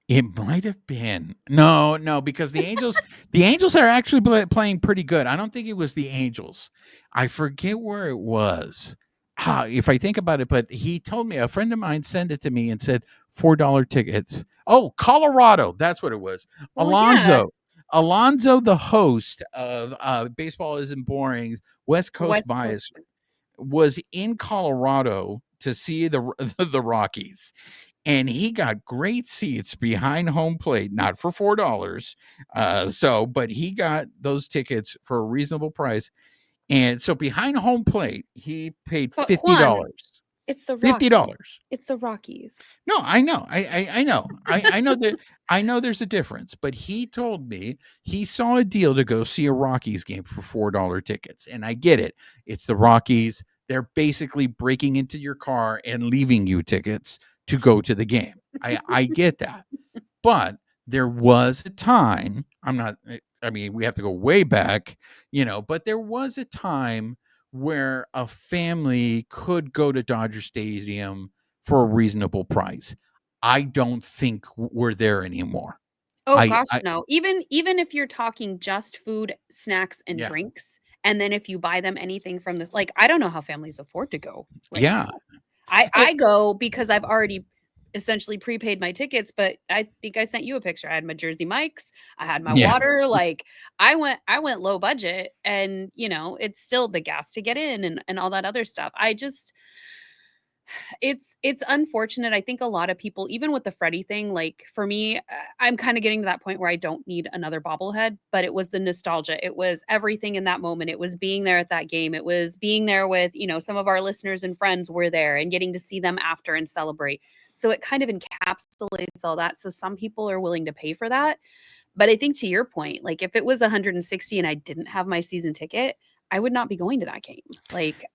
It might have been. No, no, because the Angels are actually playing pretty good. I don't think it was the Angels. I forget where it was. If I think about it, but he told me, a friend of mine sent it to me and said $4 tickets. Oh, Colorado. That's what it was. Well, yeah. Alonzo, the host of Baseball Isn't Boring, West Coast West Bias, Coast. was in Colorado to see the Rockies, and he got great seats behind home plate, not for $4. But he got those tickets for a reasonable price. And so behind home plate, he paid But $50. Juan, it's the Rockies. $50. It's the Rockies. No, I know. I know. I know that I know there's a difference, but he told me he saw a deal to go see a Rockies game for $4 tickets. And I get it. It's the Rockies. They're basically breaking into your car and leaving you tickets to go to the game. I get that. But there was a time, I mean, we have to go way back, but there was a time where a family could go to Dodger Stadium for a reasonable price. I don't think we're there anymore. Oh I gosh, I no. Even if you're talking just food, snacks, and Yeah. drinks, and then if you buy them anything from this, like I don't know how families afford to go right Yeah. now. I go because I've already essentially prepaid my tickets, but I think I sent you a picture. I had my Jersey Mike's, I had my Yeah. water, like I went low budget and it's still the gas to get in and all that other stuff. It's unfortunate. I think a lot of people, even with the Freddie thing, like for me, I'm kind of getting to that point where I don't need another bobblehead, but it was the nostalgia. It was everything in that moment. It was being there at that game. It was being there with, some of our listeners and friends were there and getting to see them after and celebrate. So it kind of encapsulates all that. So some people are willing to pay for that. But I think to your point, like if it was 160 and I didn't have my season ticket, I would not be going to that game. Like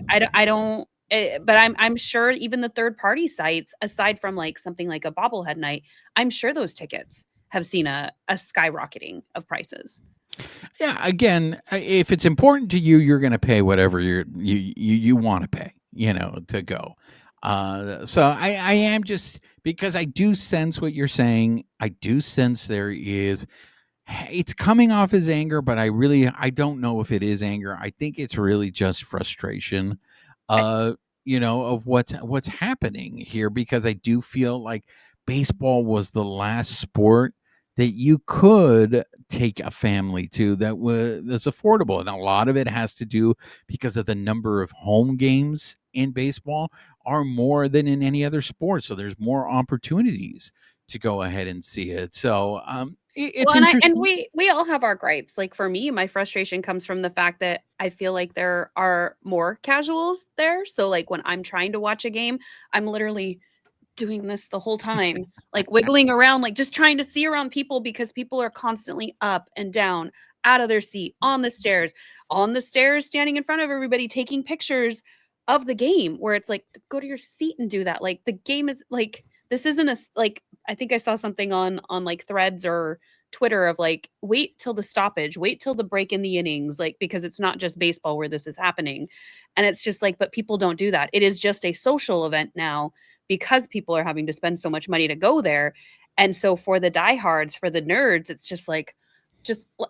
I don't but I'm sure even the third party sites, aside from like something like a bobblehead night, I'm sure those tickets have seen a skyrocketing of prices. Yeah, again, if it's important to you, you're going to pay whatever you want to pay, to go. So I am, just because I do sense what you're saying. I do sense it's coming off as anger, but I don't know if it is anger. I think it's really just frustration, I, uh, of what's happening here, because I do feel like baseball was the last sport that you could take a family to that's affordable. And a lot of it has to do because of the number of home games in baseball are more than in any other sport. So there's more opportunities to go ahead and see it. So it's well, and interesting. we all have our gripes. Like for me, my frustration comes from the fact that I feel like there are more casuals there. So like when I'm trying to watch a game, I'm literally doing this the whole time, like wiggling around, like just trying to see around people because people are constantly up and down, out of their seat, on the stairs, standing in front of everybody, taking pictures of the game where it's like, go to your seat and do that. Like the game is like this isn't like, I think I saw something on like Threads or Twitter of like, wait till the stoppage, wait till the break in the innings, like, because it's not just baseball where this is happening. And it's just like, but people don't do that. It is just a social event now because people are having to spend so much money to go there. And so for the diehards, for the nerds, it's just like,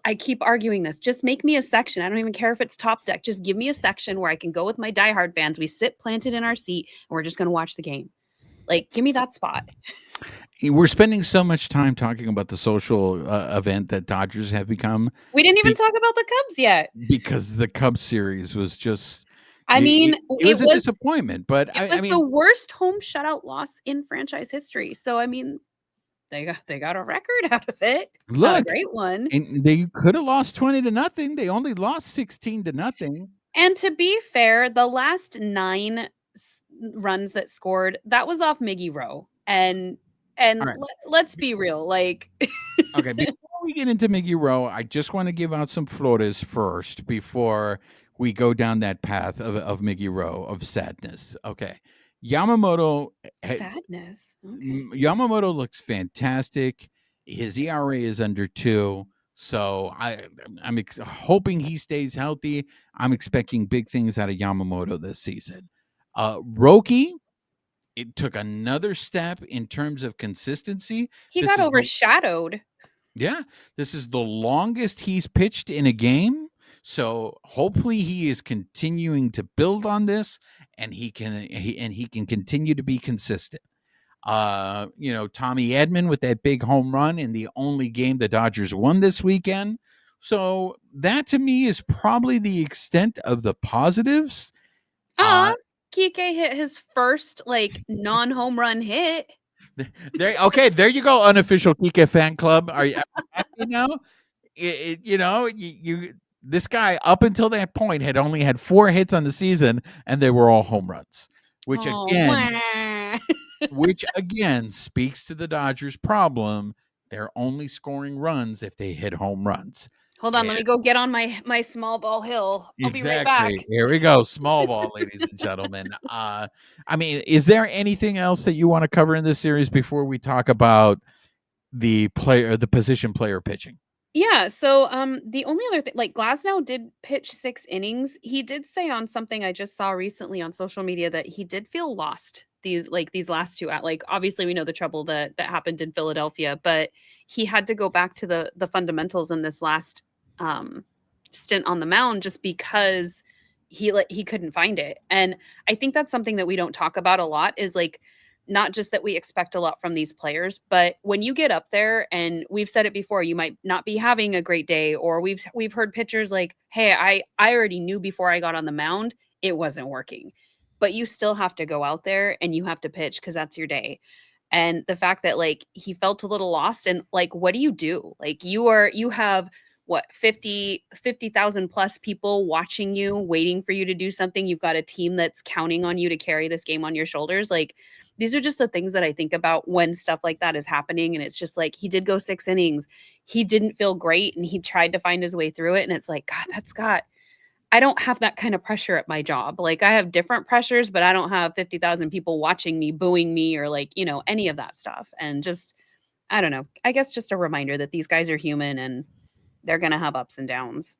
I keep arguing this. Just make me a section. I don't even care if it's top deck. Just give me a section where I can go with my diehard fans. We sit planted in our seat and we're just going to watch the game. Like, give me that spot. We're spending so much time talking about the social event that Dodgers have become. We didn't even talk about the Cubs yet. Because the Cubs series was just, I mean, it was a disappointment. But it was the worst home shutout loss in franchise history. So, I mean, they got a record out of it. Look, not a great one. And they could have lost 20-0. They only lost 16-0. And to be fair, the last 9 runs that scored, that was off Miggy Rowe. And right. Let's be real. Like, okay, before we get into Miggy Rowe, I just want to give out some flores first before we go down that path of Miggy Rowe, of sadness. Okay. Yamamoto. Sadness. Okay. Yamamoto looks fantastic. His ERA is under 2. So I'm hoping he stays healthy. I'm expecting big things out of Yamamoto this season. Roki, it took another step in terms of consistency. He got overshadowed. This is the longest he's pitched in a game. So hopefully he is continuing to build on this, and he can continue to be consistent. Tommy Edman with that big home run in the only game the Dodgers won this weekend. So that to me is probably the extent of the positives. Kike hit his first like non-home run hit. There you go, unofficial Kike fan club. Are you happy now? This guy up until that point had only had 4 hits on the season, and they were all home runs, which again speaks to the Dodgers' problem. They're only scoring runs if they hit home runs. Hold on, let me go get on my small ball hill. I'll be right back. Here we go, small ball, ladies and gentlemen. I mean, is there anything else that you want to cover in this series before we talk about the position player pitching? Yeah, so the only other thing, like, Glasnow did pitch 6 innings. He did say on something I just saw recently on social media that he did feel lost these last 2 like, obviously we know the trouble that happened in Philadelphia, but he had to go back to the fundamentals in this last stint on the mound just because he couldn't find it. And I think that's something that we don't talk about a lot, is like, not just that we expect a lot from these players, but when you get up there, and we've said it before, you might not be having a great day, or we've heard pitchers like, hey, I already knew before I got on the mound it wasn't working, but you still have to go out there and you have to pitch because that's your day. And the fact that like he felt a little lost, and like, what do you do? Like, you have what, 50,000 plus people watching you, waiting for you to do something. You've got a team that's counting on you to carry this game on your shoulders. Like, these are just the things that I think about when stuff like that is happening. And it's just like, he did go 6 innings. He didn't feel great, and he tried to find his way through it. And it's like, God, I don't have that kind of pressure at my job. Like, I have different pressures, but I don't have 50,000 people watching me, booing me, or like, any of that stuff. And just, I don't know, I guess just a reminder that these guys are human and they're going to have ups and downs.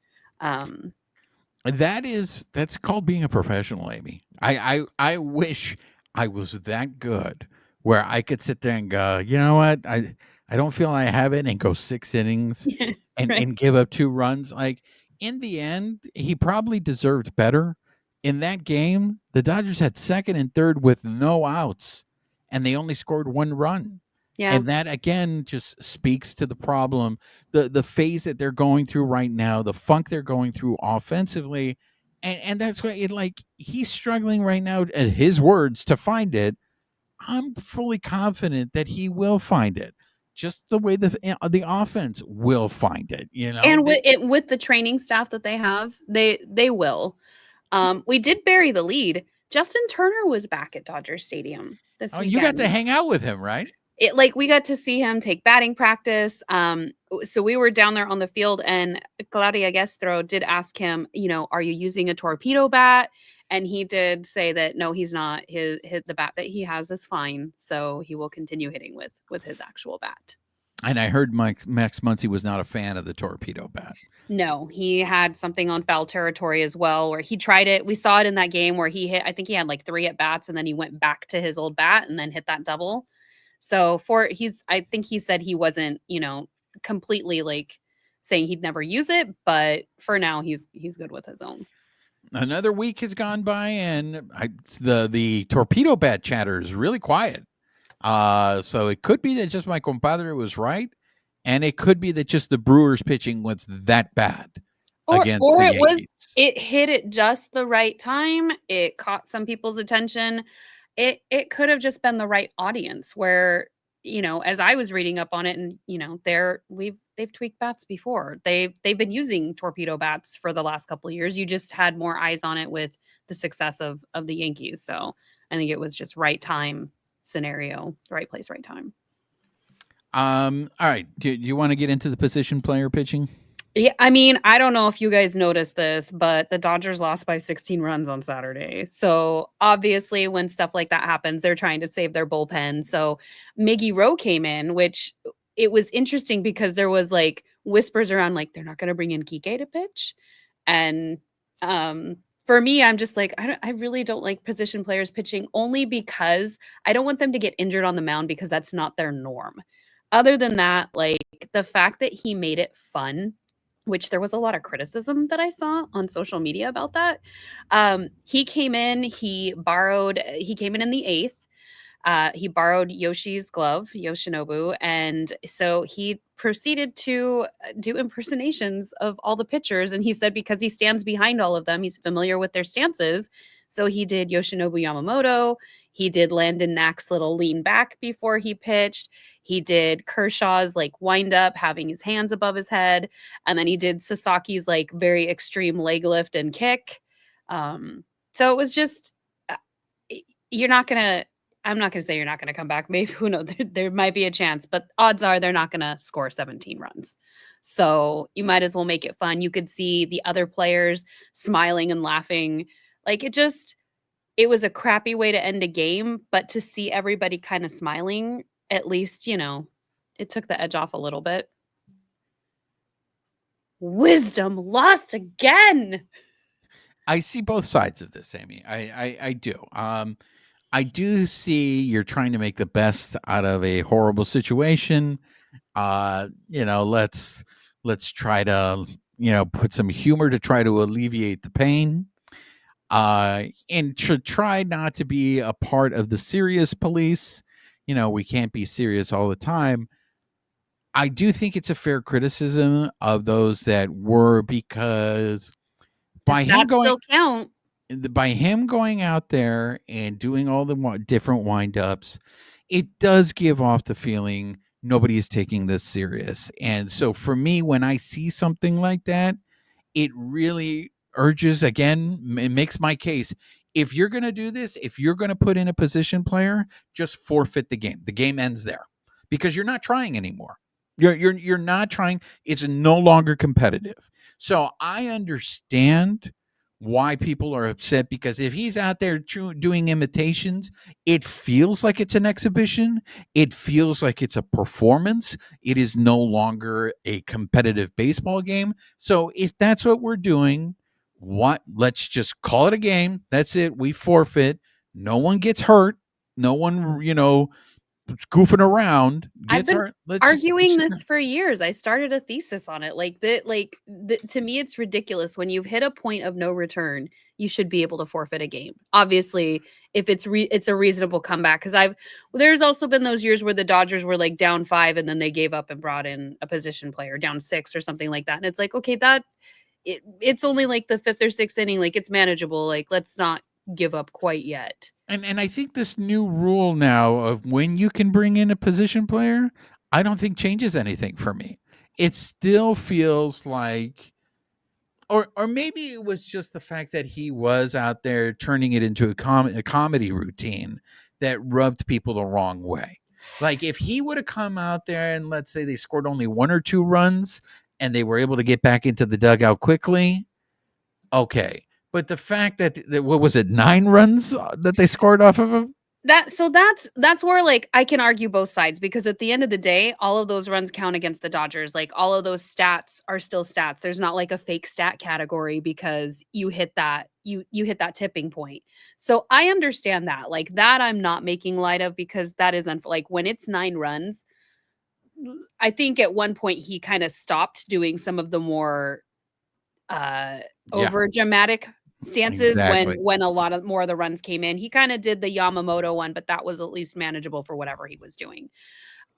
That's called being a professional, Amie. I wish I was that good where I could sit there and go, you know what? I don't feel I have it, and go 6 innings and give up 2 runs. Like, in the end, he probably deserved better. In that game, the Dodgers had second and third with no outs, and they only scored 1 run. Yeah. And that again just speaks to the problem, the phase that they're going through right now, the funk they're going through offensively. And that's why he's struggling right now, at his words, to find it. I'm fully confident that he will find it, just the way the offense will find it, And with the training staff that they have, they will. We did bury the lead. Justin Turner was back at Dodger Stadium this weekend. You got to hang out with him, right? We got to see him take batting practice. So we were down there on the field, and Claudia Guestro did ask him, are you using a torpedo bat? And he did say that no, he's not. His the bat that he has is fine, so he will continue hitting with his actual bat. And I heard Max Muncy was not a fan of the torpedo bat. No, he had something on foul territory as well, where he tried it. We saw it in that game where he hit. I think he had like 3 at bats, and then he went back to his old bat and then hit that double. So I think he said he wasn't, completely like saying he'd never use it, but for now he's good with his own. Another week has gone by, and the torpedo bat chatter is really quiet. So it could be that just my compadre was right, and it could be that just the Brewers pitching was that bad against the Yankees. It hit at just the right time. It caught some people's attention. It could have just been the right audience where, as I was reading up on it, and they've tweaked bats before. They've been using torpedo bats for the last couple of years. You just had more eyes on it with the success of the Yankees. So I think it was just right time scenario, right place, right time. All right. Do you want to get into the position player pitching? Yeah, I mean, I don't know if you guys noticed this, but the Dodgers lost by 16 runs on Saturday. So obviously, when stuff like that happens, they're trying to save their bullpen. So Miggy Rowe came in, which it was interesting because there was like whispers around like they're not going to bring in Kike to pitch. And for me, I'm just like, I really don't like position players pitching only because I don't want them to get injured on the mound because that's not their norm. Other than that, like the fact that he made it fun, which there was a lot of criticism that I saw on social media about that. He came in, he came in the 8th. He borrowed Yoshi's glove, Yoshinobu, and so he proceeded to do impersonations of all the pitchers. And he said because he stands behind all of them, he's familiar with their stances. So he did Yoshinobu Yamamoto. He did Landon Knack's little lean back before he pitched. He did Kershaw's like wind up, having his hands above his head. And then he did Sasaki's like very extreme leg lift and kick. So it was just, I'm not going to say you're not going to come back. Maybe, who knows, there might be a chance, but odds are they're not going to score 17 runs. So you might as well make it fun. You could see the other players smiling and laughing. Like it was a crappy way to end a game, but to see everybody kind of smiling, at least, it took the edge off a little bit. Wisdom lost again. I see both sides of this, Amie. I do. I do see you're trying to make the best out of a horrible situation. Let's try to, put some humor to try to alleviate the pain. And to try not to be a part of the serious police. We can't be serious all the time. I do think it's a fair criticism of those that were, because by him going out there and doing all the different wind-ups, it does give off the feeling nobody is taking this serious. And so for me, when I see something like that, it really urges, again, it makes my case. If you're going to do this, if you're going to put in a position player, just forfeit the game. The game ends there because you're not trying anymore. You're not trying. It's no longer competitive. So I understand why people are upset, because if he's out there doing imitations, it feels like it's an exhibition. It feels like it's a performance. It is no longer a competitive baseball game. So if that's what we're doing, let's just call it a game. That's it. We forfeit. No one gets hurt. No one, goofing around gets hurt. Arguing this for years. I started a thesis on it. To me, it's ridiculous. When you've hit a point of no return, you should be able to forfeit a game. Obviously, if it's a reasonable comeback. Because there's also been those years where the Dodgers were like down 5 and then they gave up and brought in a position player, down 6 or something like that. And it's like, okay, it's only like the 5th or 6th inning. Like, it's manageable. Like, let's not give up quite yet. And I think this new rule now of when you can bring in a position player, I don't think changes anything for me. It still feels like, or maybe it was just the fact that he was out there turning it into a comedy routine that rubbed people the wrong way. Like if he would have come out there and let's say they scored only 1 or 2 runs and they were able to get back into the dugout quickly, okay. But the fact that what was it, 9 runs that they scored off of him? That's where like I can argue both sides because at the end of the day, all of those runs count against the Dodgers. Like all of those stats are still stats. There's not like a fake stat category because you hit that you hit that tipping point. So I understand that. Like that I'm not making light of because that is like when it's 9 runs, I think at one point he kind of stopped doing some of the more Yeah, over dramatic stances exactly. when a lot of more of the runs came in. He kind of did the Yamamoto one, but that was at least manageable for whatever he was doing.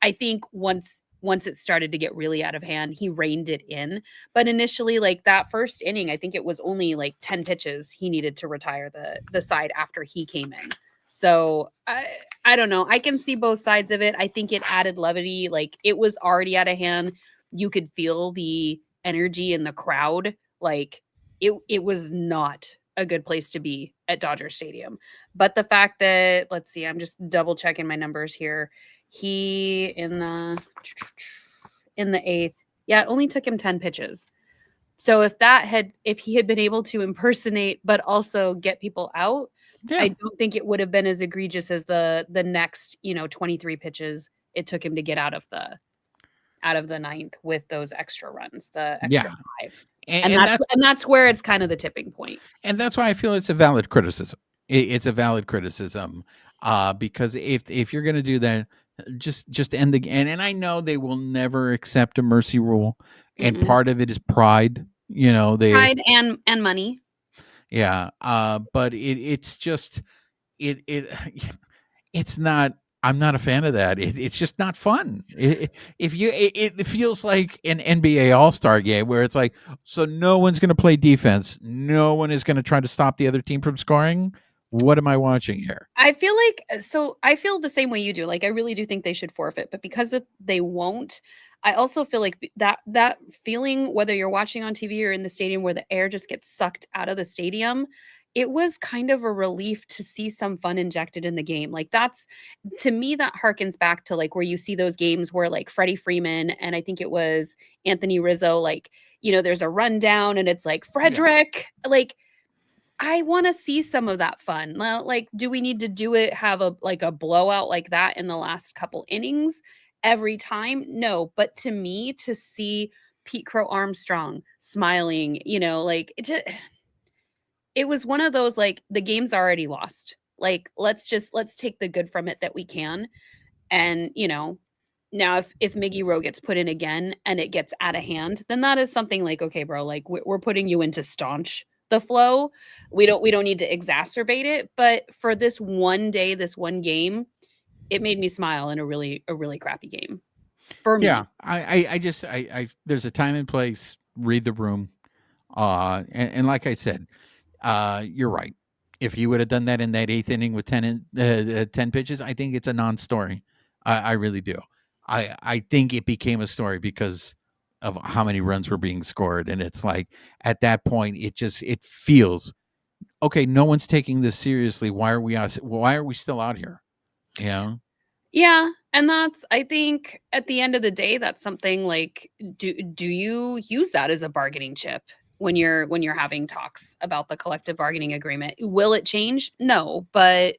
I think once it started to get really out of hand, he reined it in. But initially, like that first inning, I think it was only like 10 pitches he needed to retire the side after he came in. So I don't know. I can see both sides of it. I think it added levity. Like it was already out of hand. You could feel the energy in the crowd. Like it was not a good place to be at Dodger Stadium. But the fact that let's see, I'm just double checking my numbers here. He in the 8th, yeah, it only took him 10 pitches. So if he had been able to impersonate but also get people out, Yeah. I don't think it would have been as egregious as the next, 23 pitches it took him to get out of the ninth with those extra runs, the extra Yeah. 5. And, And and that's that's and that's where it's kind of the tipping point. and that's why I feel it's a valid criticism. It's a valid criticism because if you're going to do that, just end the game. And I know they will never accept a mercy rule, and Mm-mm. part of it is pride. They Pride and money. yeah. But it's just it it's not. I'm not a fan of that. It's just not fun. It feels like an NBA All-Star game where it's like, so no one's going to play defense. No one is going to try to stop the other team from scoring. What am I watching here? I feel like I feel the same way you do. Like I really do think they should forfeit, but because they won't, I also feel like that feeling whether you're watching on TV or in the stadium where the air just gets sucked out of the stadium, it was kind of a relief to see some fun injected in the game. Like that's to me that harkens back to like where you see those games where like Freddie Freeman and I think it was Anthony Rizzo like, there's a rundown and it's like Yeah. Frederick like I wanna see some of that fun. Well, like, do we need to do it have a blowout like that in the last couple innings every time? No, but to me, to see Pete Crow Armstrong smiling, like, it was one of those, like, the game's already lost. Like, let's take the good from it that we can, and, now if Miggy Rowe gets put in again and it gets out of hand, then that is something like, "Okay, bro, like, we're putting you in to staunch the flow. We don't need to exacerbate it." But for this one day, this one game, it made me smile in a really crappy game for Yeah. me. I just, there's a time and place, read the room. And like I said, you're right. If he would have done that in that 8th inning with 10 pitches, I think it's a non-story. I really do. I think it became a story because of how many runs were being scored, and it's like at that point, it feels okay. No one's taking this seriously. Why are we still out here? You know? Yeah, and that's I think at the end of the day, that's something like do you use that as a bargaining chip when you're having talks about the collective bargaining agreement? Will it change? No, but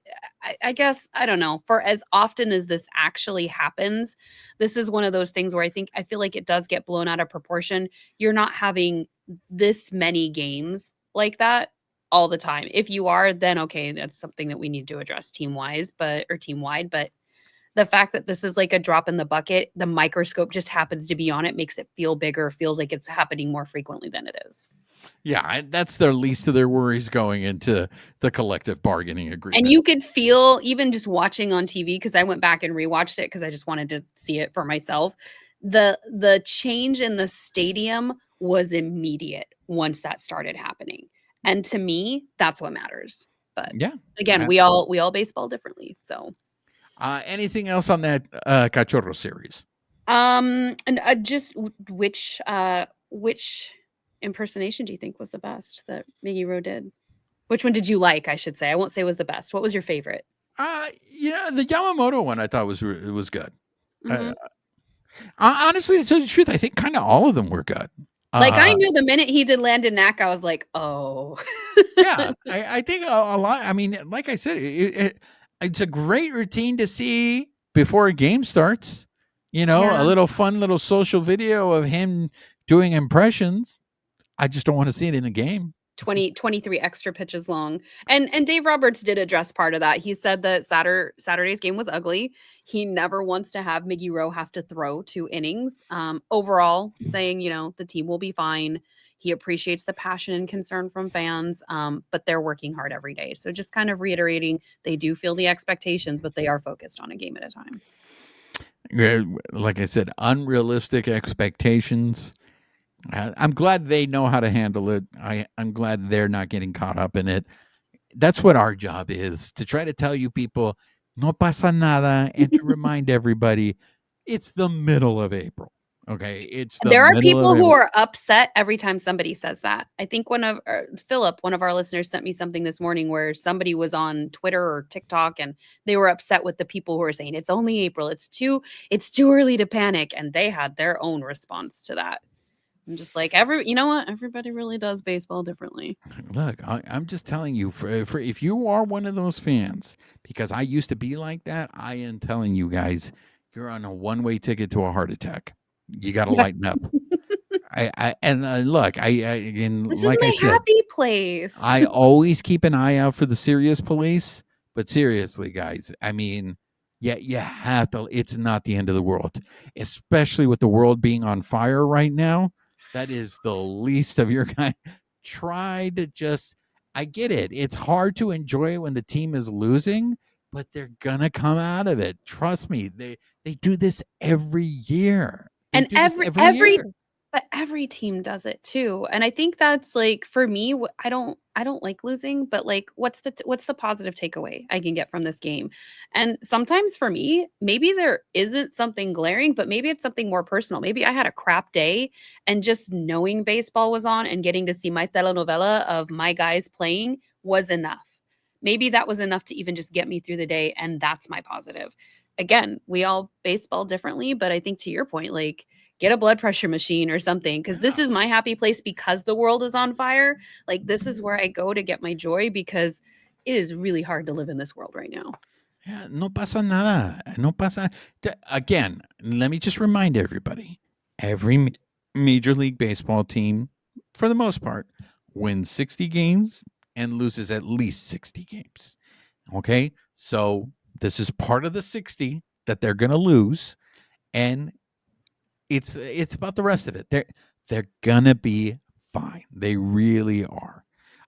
I guess I don't know. For as often as this actually happens, this is one of those things where I feel like it does get blown out of proportion. You're not having this many games like that all the time. If you are, then okay, that's something that we need to address team wise, or team wide, but the fact that this is like a drop in the bucket, the microscope just happens to be on it, makes it feel bigger, feels like it's happening more frequently than it is. Yeah, that's their least of their worries going into the collective bargaining And agreement. you could feel even just watching on TV because I went back and rewatched it because I just wanted to see it for myself. The change in the stadium was immediate once that started happening. And to me, that's what matters. But Yeah. again, we all baseball differently. So Anything else on that Cachorro series? and just which impersonation do you think was the best that Miggy Rowe did? Which one did you like? I should say. I won't say was the best. What was your favorite? The Yamamoto one I thought was good. Mhm. Honestly, to tell you the truth, I think kind of all of them were good. Like, I Uh, knew the minute he did Landon Knack, I was like, "Oh." yeah, I think a lot. I mean, like I said, it's a great routine to see before a game starts. A Yeah. little fun little social video of him doing impressions. I just don't want to see it in a game. 23 extra pitches long. And Dave Roberts did address part of that. He said that Saturday's game was ugly. He never wants to have Miggy Rowe have to throw 2 innings. Overall, saying, the team will be fine. He appreciates the passion and concern from fans, but they're working hard every day. So just kind of reiterating, they do feel the expectations, but they are focused on a game at a time. Yeah, like I said, unrealistic expectations. I'm glad they know how to handle it. I'm glad they're not getting caught up in it. That's what our job is, to try to tell you people, no pasa nada, and to remind everybody it's the middle of April. Okay. It's the There are middle of people who April. are upset every time somebody says that. I think Philip, one of our listeners, sent me something this morning where somebody was on Twitter or TikTok and they were upset with the people who are saying it's only April. It's too early to panic. And they had their own response to that. I'm just like, you know what? Everybody really does baseball differently. Look, I'm just telling you, for if you are one of those fans, because I used to be like that, I am telling you guys, you're on a one-way ticket to a heart attack. You got to Yeah. lighten up. Look, and This is like I my said, happy place. I always keep an eye out for the serious police. But seriously, guys, I mean, yeah, you have to. It's not the end of the world, especially with the world being on fire right now. That is the least of your kind. Try to just. I get it. It's hard to enjoy it when the team is losing, but they're gonna come out of it. Trust me. They do this every year. They And do this every year. but every team does it too. And I think that's like for me, I don't like losing, but like what's the positive takeaway I can get from this game? And sometimes for me, maybe there isn't something glaring, but maybe it's something more personal. Maybe I had a crap day and just knowing baseball was on and getting to see my telenovela of my guys playing was enough. Maybe that was enough to even just get me through the day, and that's my positive. Again, we all baseball differently, but I think to your point, like get a blood pressure machine or something, because this is my happy place because the world is on fire. Like this is where I go to get my joy because it is really hard to live in this world right now. Yeah, no pasa nada. No pasa. Again, let me just remind everybody: every Major League Baseball team, for the most part, wins 60 games and loses at least 60 games. Okay, so this is part of the 60 that they're going to lose, and it's about the rest of it. They're gonna be fine. They really are.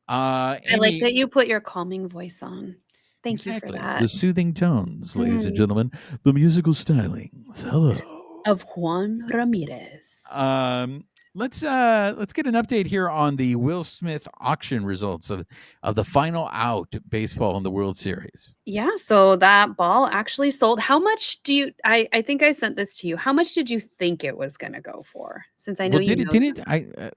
I like Amie, that you put your calming voice on. Thank you for exactly. that. The soothing tones, ladies and Mm. gentlemen. The musical stylings. Hello. Of Juan Ramirez. Um, let's get an update here on the Will Smith auction results of the final out baseball in the World Series. Yeah, so that ball actually sold. How much do you I think I sent this to you. How much did you think it was gonna go for? Since I know Well, you did it? know Did it?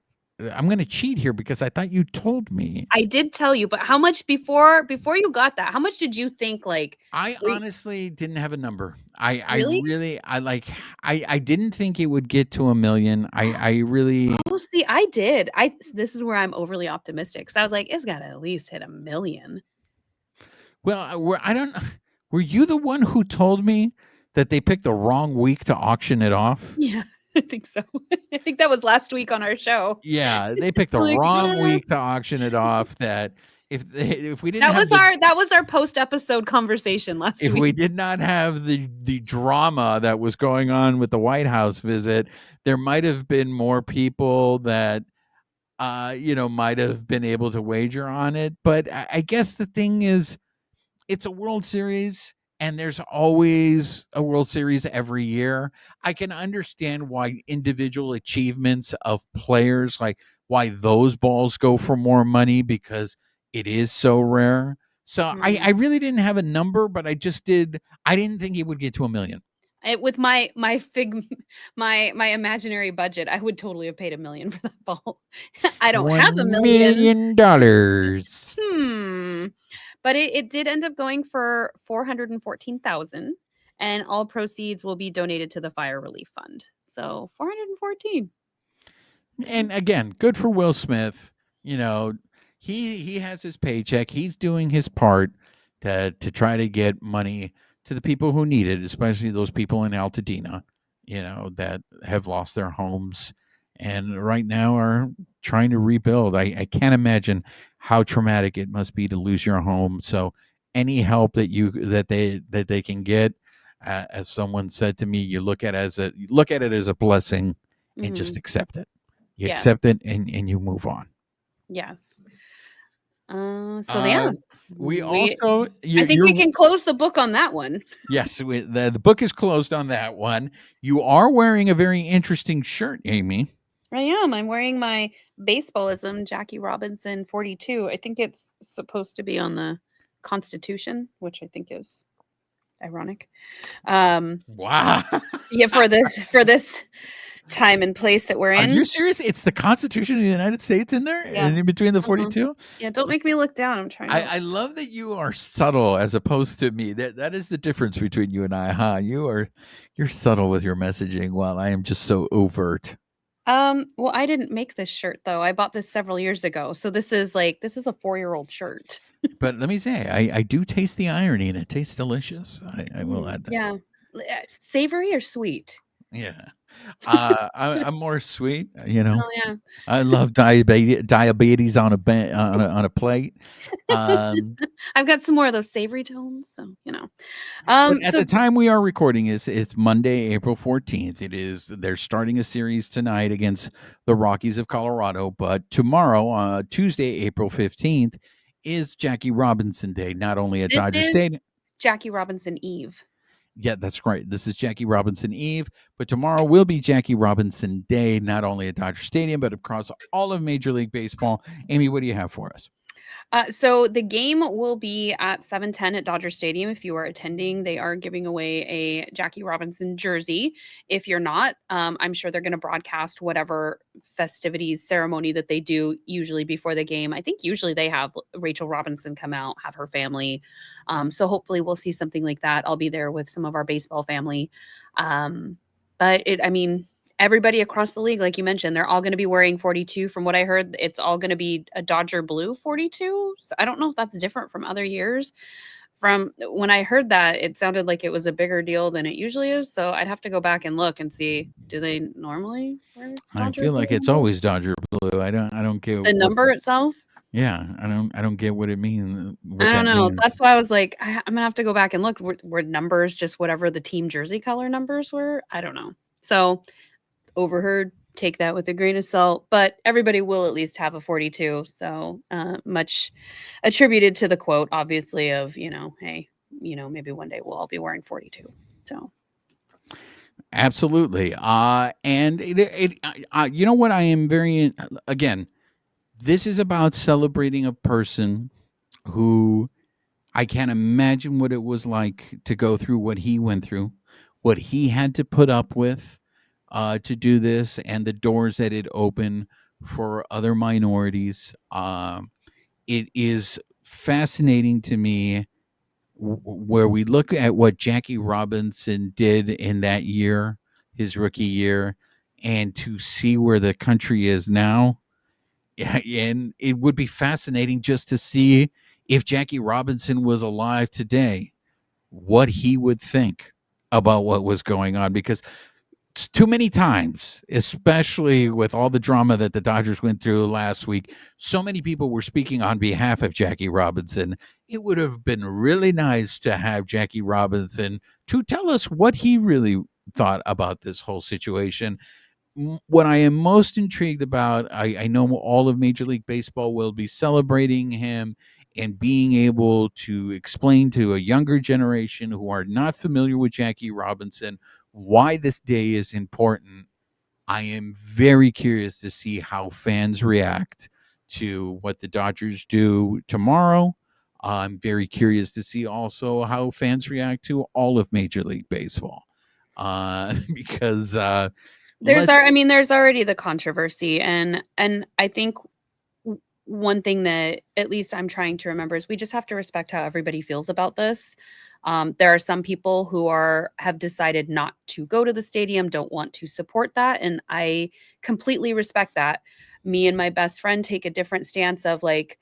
I'm going to cheat here because I thought you told me. I did tell you, but how much before you got that? How much did you think like I were you- honestly didn't have a number. I really? really I like I didn't think it would get to a million. I really Oh, see, I did. This is where I'm overly optimistic because I was like, it's got to at least hit 1 million. well I don't. Were you the one who told me that they picked the wrong week to auction it off? Yeah, I think so. I think that was last week on our show. Yeah, they picked the Like, wrong week to auction it off. That if we didn't that have was the our post episode conversation last if week. we did not have the drama that was going on with the White House visit, there might have been more people that might have been able to wager on it. But I guess the thing is, it's a World Series, and there's always a World Series every year. I can understand why individual achievements of players, like why those balls go for more money because it is so rare. So I really didn't have a number, but I didn't think it would get to a million. With my my imaginary budget, I would totally have paid 1 million for that ball. I don't have $1 1 million. million. Hmm. But it did end up going for 414,000, and all proceeds will be donated to the fire relief fund. So 414. And again, good for Will Smith. You know, he has his paycheck. He's doing his part to try to get money to the people who need it, especially those people in Altadena, that have lost their homes and right now are trying to rebuild. I can't imagine how traumatic it must be to lose your home. So any help that they can get, as someone said to me, you look at it as a blessing and just Mhm. accept it. You Yes. accept it and you move on. Yes. So yeah, Uh, we we also I think we you're can close the book on that one. yes, the book is closed on that one. You are wearing a very interesting shirt, Amy. I am. I'm wearing my baseballism Jackie Robinson 42. I think it's supposed to be on the Constitution, which I think is ironic. Um, Wow. yeah, for this time and place that we're Are you in. serious? It's the Constitution of the United States in there, Yeah. in between the Uh-huh. 42? Yeah, don't make me look down. I'm trying to. I love that you are subtle as opposed to me. That is the difference between you and I, huh? You're subtle with your messaging while I am just so overt. Well, I didn't make this shirt though. I bought this several years ago. So this is a 4-year-old shirt. But let me say, I do taste the irony and it tastes delicious. I will add that. Yeah. Savory or sweet? Yeah. I'm more sweet, Oh yeah. I love diabetes on a plate. Um, I've got some more of those savory tones, so. but at So the time we are recording, it's Monday, April 14th. They're starting a series tonight against the Rockies of Colorado, but tomorrow, Tuesday, April 15th, is Jackie Robinson Day, not only at this Dodger is Stadium. Jackie Robinson Eve. Yeah, that's right. This is Jackie Robinson Eve, but tomorrow will be Jackie Robinson Day, not only at Dodger Stadium, but across all of Major League Baseball. Amy, what do you have for us? So the game will be at 7:10 at Dodger Stadium. If you are attending, they are giving away a Jackie Robinson jersey. If you're not, I'm sure they're going to broadcast whatever festivities ceremony that they do usually before the game. I think usually they have Rachel Robinson come out, have her family. So hopefully we'll see something like that. I'll be there with some of our baseball family. But I mean, everybody across the league, like you mentioned, they're all going to be wearing 42. From what I heard, it's all going to be a Dodger blue 42. So I don't know if that's different from other years. From when I heard that, it sounded like it was a bigger deal than it usually is. So I'd have to go back and look and see, do they normally wear I Dodger feel like it's blue? always Dodger blue. I don't get The number itself? yeah, I don't get what it means what I don't that know. That's means. why I was like, I'm gonna have to go back and look. Were numbers just whatever the team jersey color numbers were? I don't know. So overheard, take that with a grain of salt, but everybody will at least have a 42. So much attributed to the quote, obviously, of, hey, maybe one day we'll all be wearing 42. So Absolutely. And you know what? I am very again. This is about celebrating a person who I can't imagine what it was like to go through what he went through, what he had to put up with to do this, and the doors that it opened for other minorities. It is fascinating to me where we look at what Jackie Robinson did in that year, his rookie year, and to see where the country is now. Yeah, and it would be fascinating just to see if Jackie Robinson was alive today, what he would think about what was going on because too many times, especially with all the drama that the Dodgers went through last week, so many people were speaking on behalf of Jackie Robinson. It would have been really nice to have Jackie Robinson to tell us what he really thought about this whole situation. What I am most intrigued about, I know all of Major League Baseball will be celebrating him and being able to explain to a younger generation who are not familiar with Jackie Robinson why this day is important. I am very curious to see how fans react to what the Dodgers do tomorrow. I'm very curious to see also how fans react to all of Major League Baseball. Because let's there's already the controversy, and I think one thing that at least I'm trying to remember is we just have to respect how everybody feels about this. There are some people who have decided not to go to the stadium, don't want to support that, and I completely respect that. Me and my best friend take a different stance of like,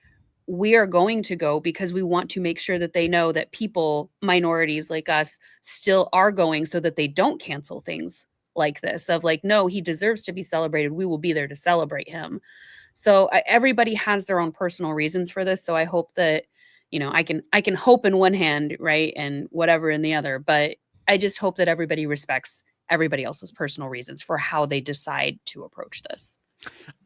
we are going to go because we want to make sure that they know that people, minorities like us, still are going so that they don't cancel things like this of like, no, he deserves to be celebrated. We will be there to celebrate him. So everybody has their own personal reasons for this. So I hope that, I can hope in one hand, right, and whatever in the other. But I just hope that everybody respects everybody else's personal reasons for how they decide to approach this.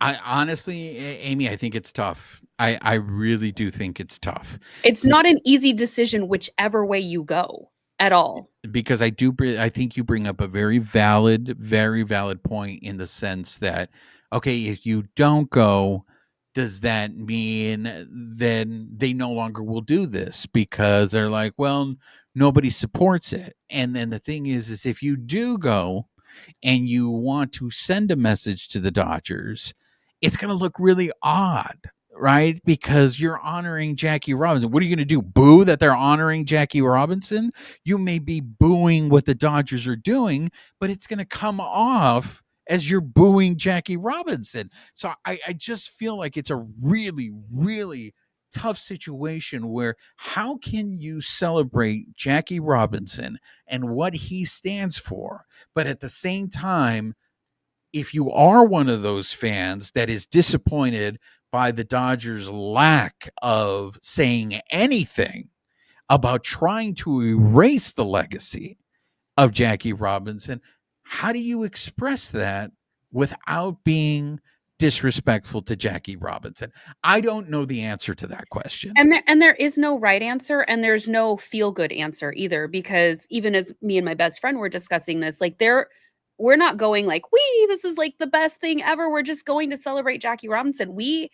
I honestly, Amy, I think it's tough. I really do think it's tough. It's not an easy decision whichever way you go at all. Because I think you bring up a very valid point in the sense that, okay, if you don't go, does that mean then they no longer will do this because they're like, well, nobody supports it? And then the thing is if you do go and you want to send a message to the Dodgers, it's going to look really odd, right? Because you're honoring Jackie Robinson. What are you going to do? Boo that they're honoring Jackie Robinson? You may be booing what the Dodgers are doing, but it's going to come off as you're booing Jackie Robinson. So I just feel like it's a really, really tough situation where how can you celebrate Jackie Robinson and what he stands for, but at the same time, if you are one of those fans that is disappointed by the Dodgers' lack of saying anything about trying to erase the legacy of Jackie Robinson, how do you express that without being disrespectful to Jackie Robinson? I don't know the answer to that question. And there is no right answer, and there's no feel good answer either, because even as me and my best friend were discussing this, like we're not going like, this is like the best thing ever. We're just going to celebrate Jackie Robinson. We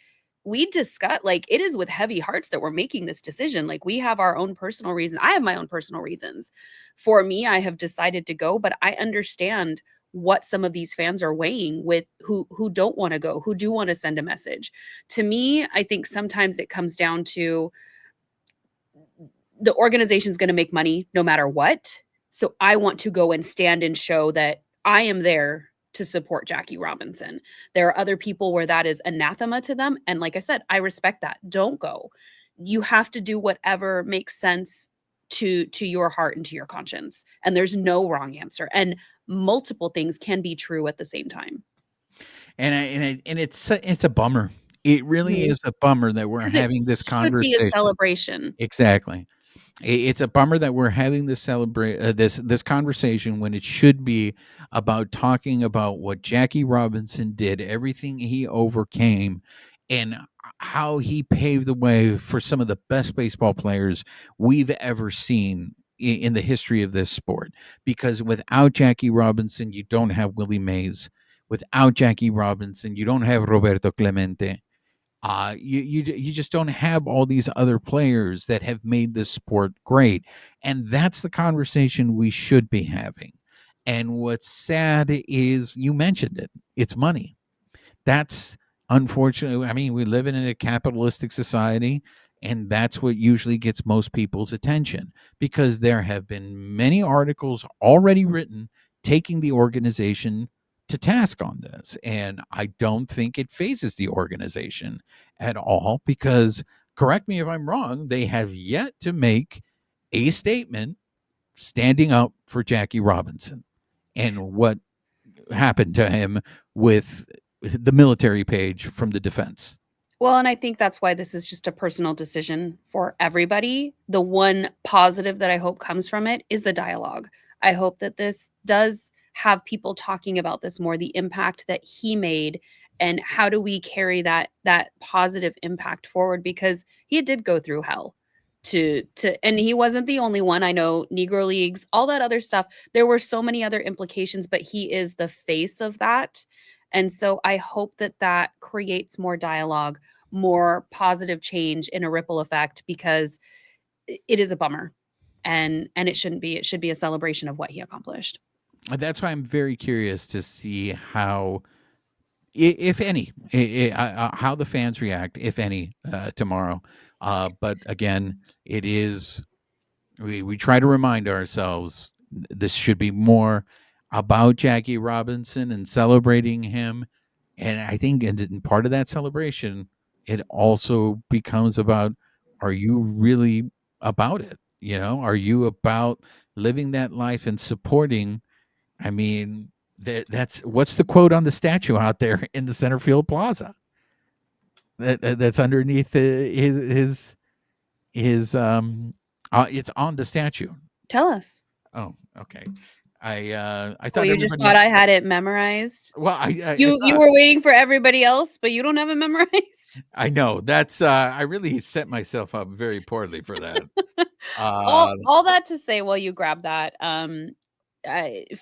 discuss, like, it is with heavy hearts that we're making this decision. Like, we have our own personal reason. I have my own personal reasons. For me, I have decided to go, but I understand what some of these fans are weighing with who don't want to go, who do want to send a message. To me, I think sometimes it comes down to the organization's going to make money no matter what. So I want to go and stand and show that I am there to support Jackie Robinson. There are other people where that is anathema to them. And like I said, I respect that. Don't go. You have to do whatever makes sense to your heart and to your conscience. And there's no wrong answer. And multiple things can be true at the same time. And it's a bummer. It really is a bummer that we're 'Cause it having this should be a conversation. celebration. Exactly. It's a bummer that we're having this this conversation when it should be about talking about what Jackie Robinson did, everything he overcame, and how he paved the way for some of the best baseball players we've ever seen in the history of this sport. Because without Jackie Robinson, you don't have Willie Mays. Without Jackie Robinson, you don't have Roberto Clemente. You just don't have all these other players that have made this sport great, and that's the conversation we should be having. And what's sad is you mentioned it. It's money. That's unfortunately, I mean, we live in a capitalistic society, and that's what usually gets most people's attention because there have been many articles already written taking the organization to task on this. And I don't think it phases the organization at all because, correct me if I'm wrong, they have yet to make a statement standing up for Jackie Robinson and what happened to him with the military page from the defense. Well, and I think that's why this is just a personal decision for everybody. The one positive that I hope comes from it is the dialogue. I hope that this does have people talking about this more, the impact that he made, and how do we carry that positive impact forward, because he did go through hell to and he wasn't the only one. I know Negro Leagues, all that other stuff. There were so many other implications, but he is the face of that. And so I hope that that creates more dialogue, more positive change in a ripple effect, because it is a bummer, and it shouldn't be. It should be a celebration of what he accomplished. That's why I'm very curious to see how, if any, how the fans react, if any, tomorrow. But again, it is We try to remind ourselves this should be more about Jackie Robinson and celebrating him. And I think in part of that celebration, it also becomes about, are you really about it? You know, are you about living that life and supporting? I mean, that's what's the quote on the statue out there in the center field plaza that's underneath his it's on the statue. Tell us. Oh, okay. I Oh, thought you just everybody. thought I had it memorized? Well, I You thought were waiting for everybody else, but you don't have it memorized? I know that's I really set myself up very poorly for that. All Uh, all that to say, while you grab that,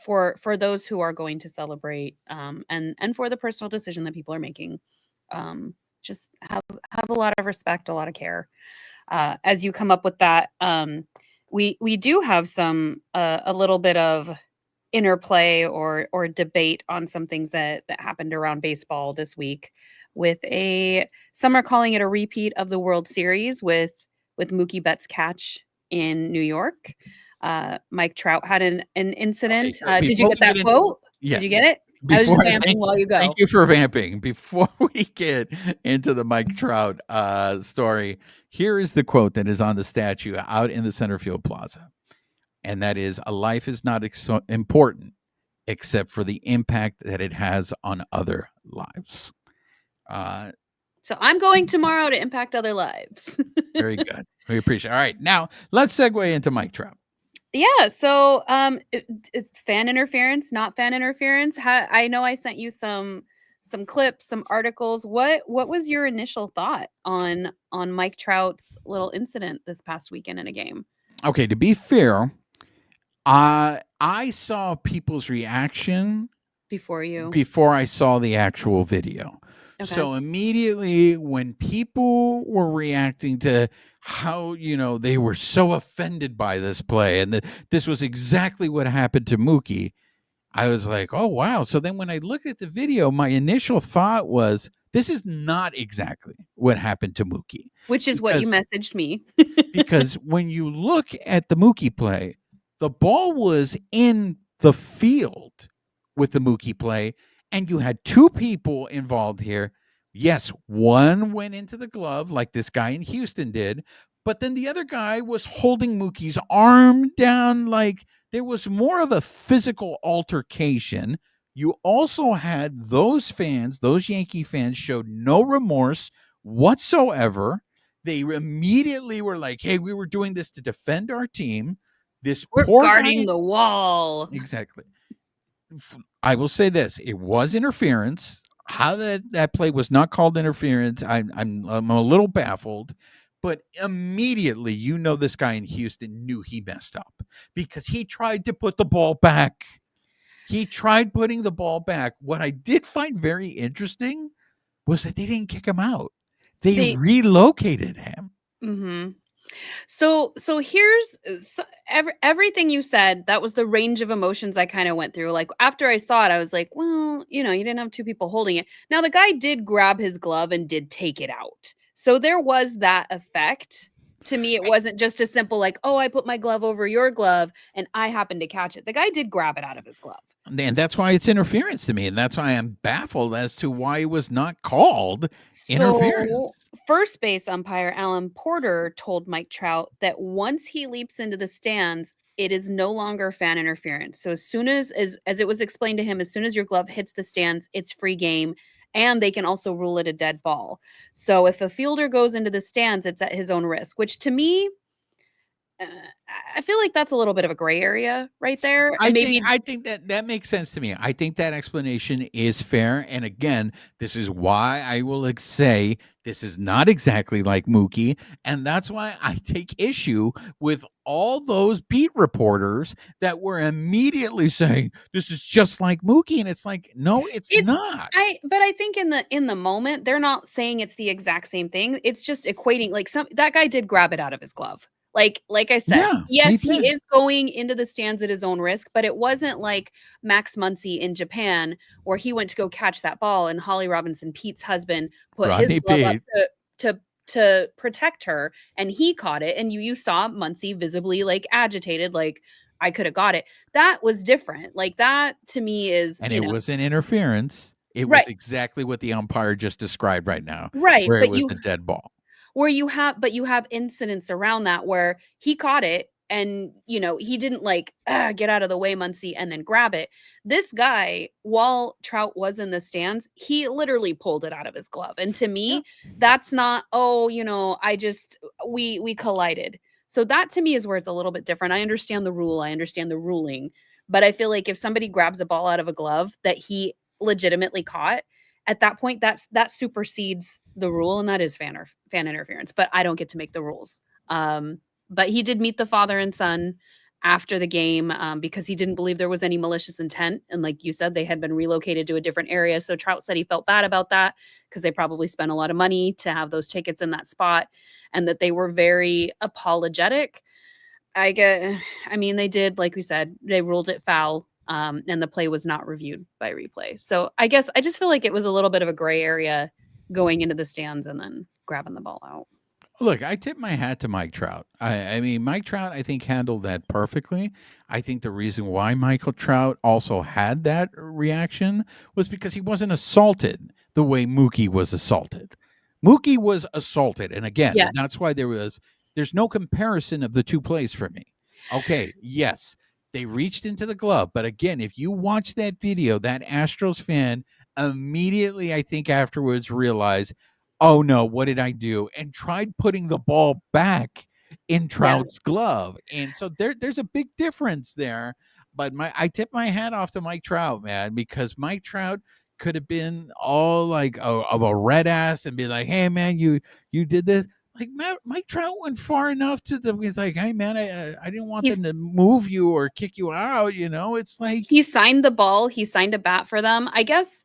for those who are going to celebrate, and for the personal decision that people are making, just have a lot of respect, a lot of care, as you come up with that. We do have some a little bit of interplay or debate on some things that happened around baseball this week, with a some are calling it a repeat of the World Series with Mookie Betts' catch in New York. Mike Trout had an okay, incident. good. Did you Before get we get that in, quote? Did you yes. get it? I was Before just vamping while you thank go. you for vamping. Before we get into the Mike Trout story, here is the quote that is on the statue out in the center field plaza, and that is, "A life is not important except for the impact that it has on other lives." Uh, So I'm going tomorrow to impact other lives. Very good. We appreciate it. All right. Now let's segue into Mike Trout. Yeah, so fan interference, not fan interference. I know I sent you some clips, some articles. What was your initial thought on Mike Trout's little incident this past weekend in a game? Okay. To be fair, I saw people's reaction Before you. before I saw the actual video. Okay. So immediately when people were reacting to how, they were so offended by this play and that this was exactly what happened to Mookie, I was like, "Oh, wow." So then when I looked at the video, my initial thought was, this is not exactly what happened to Mookie. Which is what you Because messaged me. because when you look at the Mookie play, the ball was in the field with the Mookie play, and you had two people involved here. Yes, one went into the glove like this guy in Houston did, but then the other guy was holding Mookie's arm down like there was more of a physical altercation. You also had those fans, those Yankee fans, showed no remorse whatsoever. They immediately were like, "Hey, we were doing this to defend our team." This We're poor guarding guy. the wall. Exactly. I will say this: it was interference. How that play was not called interference, I'm a little baffled. But immediately, this guy in Houston knew he messed up because he tried to put the ball back. He tried putting the ball back. What I did find very interesting was that they didn't kick him out. They They relocated him. Mhm. So here's everything you said. That was the range of emotions I kind of went through. Like after I saw it, I was like, well, you didn't have two people holding it. Now the guy did grab his glove and did take it out. So there was that effect. To me, it wasn't just a simple like, oh, I put my glove over your glove and I happened to catch it. The guy did grab it out of his glove. And that's why it's interference to me. And that's why I'm baffled as to why it was not called So, interference. first base umpire Alan Porter told Mike Trout that once he leaps into the stands, it is no longer fan interference. So as soon as it was explained to him, as soon as your glove hits the stands, it's free game, and they can also rule it a dead ball. So if a fielder goes into the stands, it's at his own risk, which to me, uh, I feel like that's a little bit of a gray area right there. I And think maybe I think that makes sense to me. I think that explanation is fair. And again, this is why I will say this is not exactly like Mookie, and that's why I take issue with all those beat reporters that were immediately saying this is just like Mookie, and it's like, no, it's it's not. but I think in the moment, they're not saying it's the exact same thing. It's just equating like some that guy did grab it out of his glove. Like I said, Yeah, he yes, he did. is going into the stands at his own risk, but it wasn't like Max Muncy in Japan where he went to go catch that ball and Holly Robinson, Pete's husband, put his Rodney glove up Pete. to to protect her, and he caught it, and you saw Muncie visibly like agitated, like I could have got it. That was different. Like that to me is, And it wasn't interference. It right, was exactly what the umpire just described right now, right, where it was a dead ball. but you have incidents around that where he caught it and he didn't like get out of the way, Muncie, and then grab it. This guy, while Trout was in the stands, he literally pulled it out of his glove, and to Yeah. me that's not, oh, I just we collided. So that to me is where it's a little bit different. I understand the rule, I understand the ruling, but I feel like if somebody grabs a ball out of a glove that he legitimately caught, at that point that supersedes the rule, and that is fan interference, but I don't get to make the rules. But he did meet the father and son after the game, because he didn't believe there was any malicious intent, and like you said, they had been relocated to a different area. So Trout said he felt bad about that because they probably spent a lot of money to have those tickets in that spot, and that they were very apologetic. I mean, they did, like we said, they ruled it foul, and the play was not reviewed by replay. So I guess I just feel like it was a little bit of a gray area going into the stands and then grabbing the ball out. Look, I tip my hat to Mike Trout. I mean, Mike Trout, I think, handled that perfectly. I think the reason why Michael Trout also had that reaction was because he wasn't assaulted the way Mookie was assaulted. Mookie was assaulted. And again, Yes. that's why there's no comparison of the two plays for me. Okay, yes, they reached into the glove. But again, if you watch that video, that Astros fan immediately, I think, afterwards realized, oh no, what did I do? And tried putting the ball back in Yeah. Trout's glove. And so there's a big difference there. But I tip my hat off to Mike Trout, man, because Mike Trout could have been all like of a red ass and be like, hey man, you did this. Like Mike Trout went far enough to the it's like, hey man, I didn't want He's them to move you or kick you out. It's like, he signed the ball, he signed a bat for them. I guess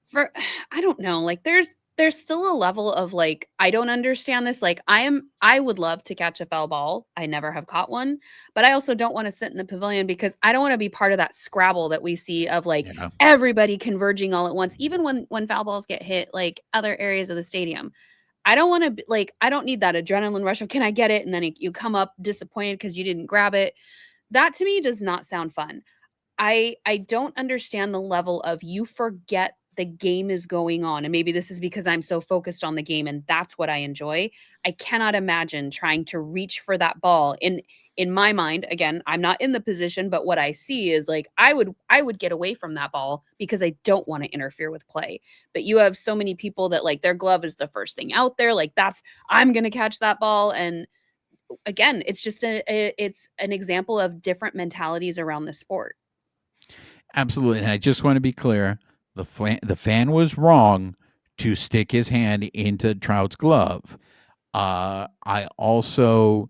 for I don't know, like there's still a level of like I don't understand this. Like I would love to catch a foul ball. I never have caught one, but I also don't want to sit in the pavilion because I don't want to be part of that scrabble that we see of like yeah. everybody converging all at once, even when foul balls get hit like other areas of the stadium. I don't want to like I don't need that adrenaline rush of can I get it, and then you come up disappointed because you didn't grab it. That to me does not sound fun. I don't understand the level of you forget the game is going on, and maybe this is because I'm so focused on the game and that's what I enjoy. I cannot imagine trying to reach for that ball. In my mind, again, I'm not in the position, but what I see is like I would get away from that ball because I don't want to interfere with play. But you have so many people that like their glove is the first thing out there, like that's I'm going to catch that ball. And again, it's just it's an example of different mentalities around the sport. Absolutely. And I just want to be clear, the fan was wrong to stick his hand into Trout's glove. I also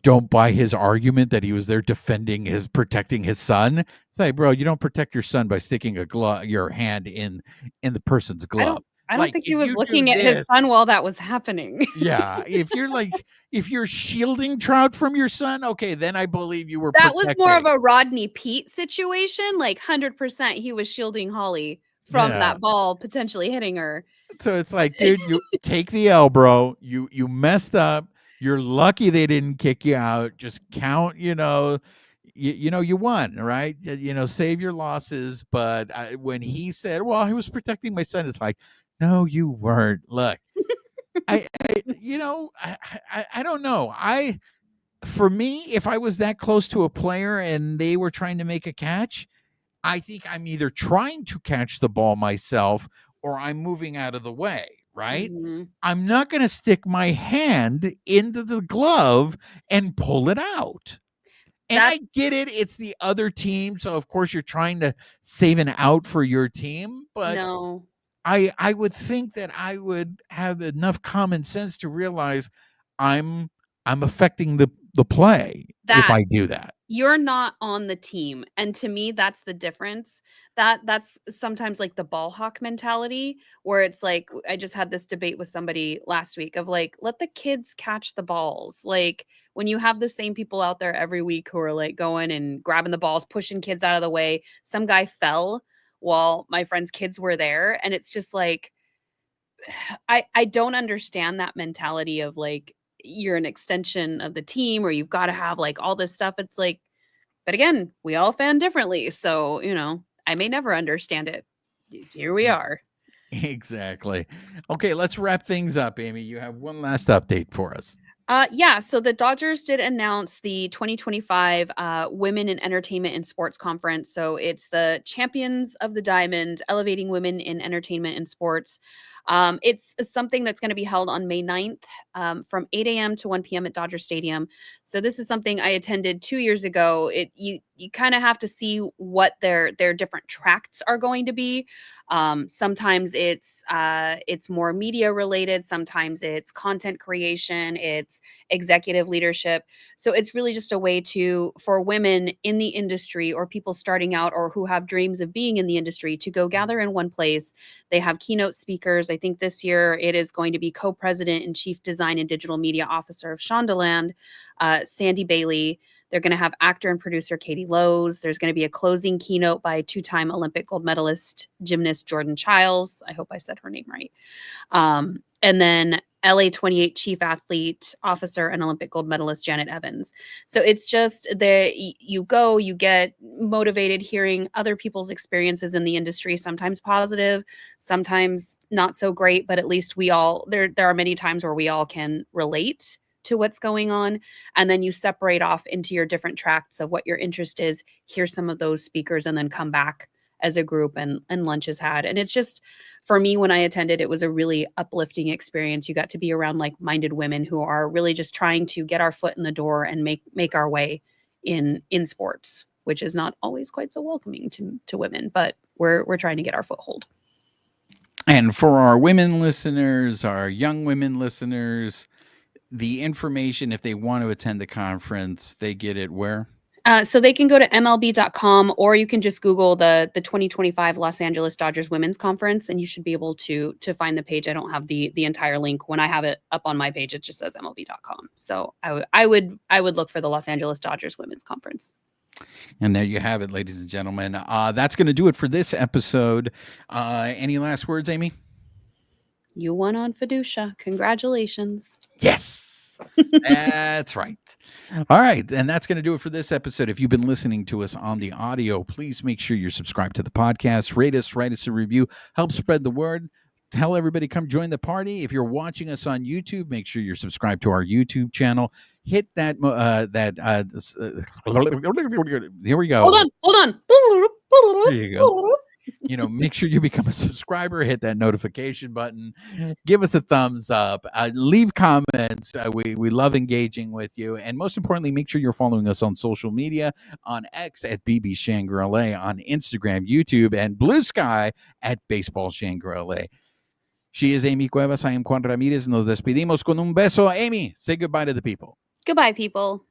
don't buy his argument that he was there protecting his son. It's like, bro, you don't protect your son by sticking your hand in the person's I glove. don't I don't Like think he if was you do looking at his this, son while that was happening. yeah, if you're shielding Trout from your son, okay, then I believe you were That was more of protecting. a Rodney Pete situation, like 100% he was shielding Holly from Yeah. that ball potentially hitting her. So it's like, dude, you take the L, bro. You messed up. You're lucky they didn't kick you out. Just count, you won, right? Save your losses. But when he said, "Well, I was protecting my son," it's like, no, you weren't. Look, I don't know. For me, if I was that close to a player and they were trying to make a catch, I think I'm either trying to catch the ball myself or I'm moving out of the way, right? Mhm. I'm not going to stick my hand into the glove and pull it out. And I That's get it. It's the other team. So, of course, you're trying to save an out for your team. But no. I would think that I would have enough common sense to realize I'm I'm affecting the play if That I do that. You're not on the team, and to me, that's the difference. That's sometimes like the ball hawk mentality, where it's like I just had this debate with somebody last week of like, let the kids catch the balls. Like when you have the same people out there every week who are like going and grabbing the balls, pushing kids out of the way. Some guy fell while my friend's kids were there, and it's just like I don't understand that mentality of like you're an extension of the team or you've got to have like all this stuff. It's like, but again, we all fan differently. So, I may never understand it. Here we are. Exactly. Okay, let's wrap things up, Amie. You have one last update for us. Yeah, so the Dodgers did announce the 2025 Women in Entertainment and Sports Conference. So it's the Champions of the Diamond, Elevating Women in Entertainment and Sports. It's something that's going to be held on May 9th from 8 a.m. to 1 p.m. at Dodger Stadium. So this is something I attended 2 years ago. You kind of have to see what their different tracts are going to be. Sometimes it's more media related, sometimes it's content creation, it's executive leadership. So it's really just a way for women in the industry or people starting out or who have dreams of being in the industry to go gather in one place. They have keynote speakers. I think this year it is going to be co-president and chief design and digital media officer of Shondaland, Sandy Bailey. They're going to have actor and producer Katie Lowe's. There's going to be a closing keynote by two-time Olympic gold medalist gymnast Jordan Childs. I hope I said her name right. And then LA 28 chief athlete officer and Olympic gold medalist Janet Evans. So it's just that you get motivated hearing other people's experiences in the industry, sometimes positive, sometimes not so great, but at least there are many times where we all can relate to what's going on. And then you separate off into your different tracts of what your interest is, hear some of those speakers, and then come back as a group and lunch is had. And it's just, for me, when I attended, it was a really uplifting experience. You got to be around like-minded women who are really just trying to get our foot in the door and make our way in sports, which is not always quite so welcoming to women, but we're trying to get our foothold. And for our women listeners, our young women listeners, the information, if they want to attend the conference, they get it where? So they can go to MLB.com, or you can just Google the 2025 Los Angeles Dodgers Women's Conference, and you should be able to find the page. I don't have the entire link. When I have it up on my page, it just says MLB.com. So I would look for the Los Angeles Dodgers Women's Conference. And there you have it, ladies and gentlemen. That's going to do it for this episode. Any last words, Amie? You won on Fiducia. Congratulations. Yes, that's right. All right. And that's going to do it for this episode. If you've been listening to us on the audio, please make sure you're subscribed to the podcast. Rate us, write us a review, help spread the word. Tell everybody, come join the party. If you're watching us on YouTube, make sure you're subscribed to our YouTube channel. Hit that. Here we go. Hold on. There you go. Make sure you become a subscriber, hit that notification button, give us a thumbs up, leave comments. We love engaging with you. And most importantly, make sure you're following us on social media, on X at BB Shangri-La, on Instagram, YouTube, and Bluesky at Baseball Shangri-La. She is Amie Cuevas. I am Juan Ramirez. Nos despedimos con un beso. Amie, say goodbye to the people. Goodbye, people.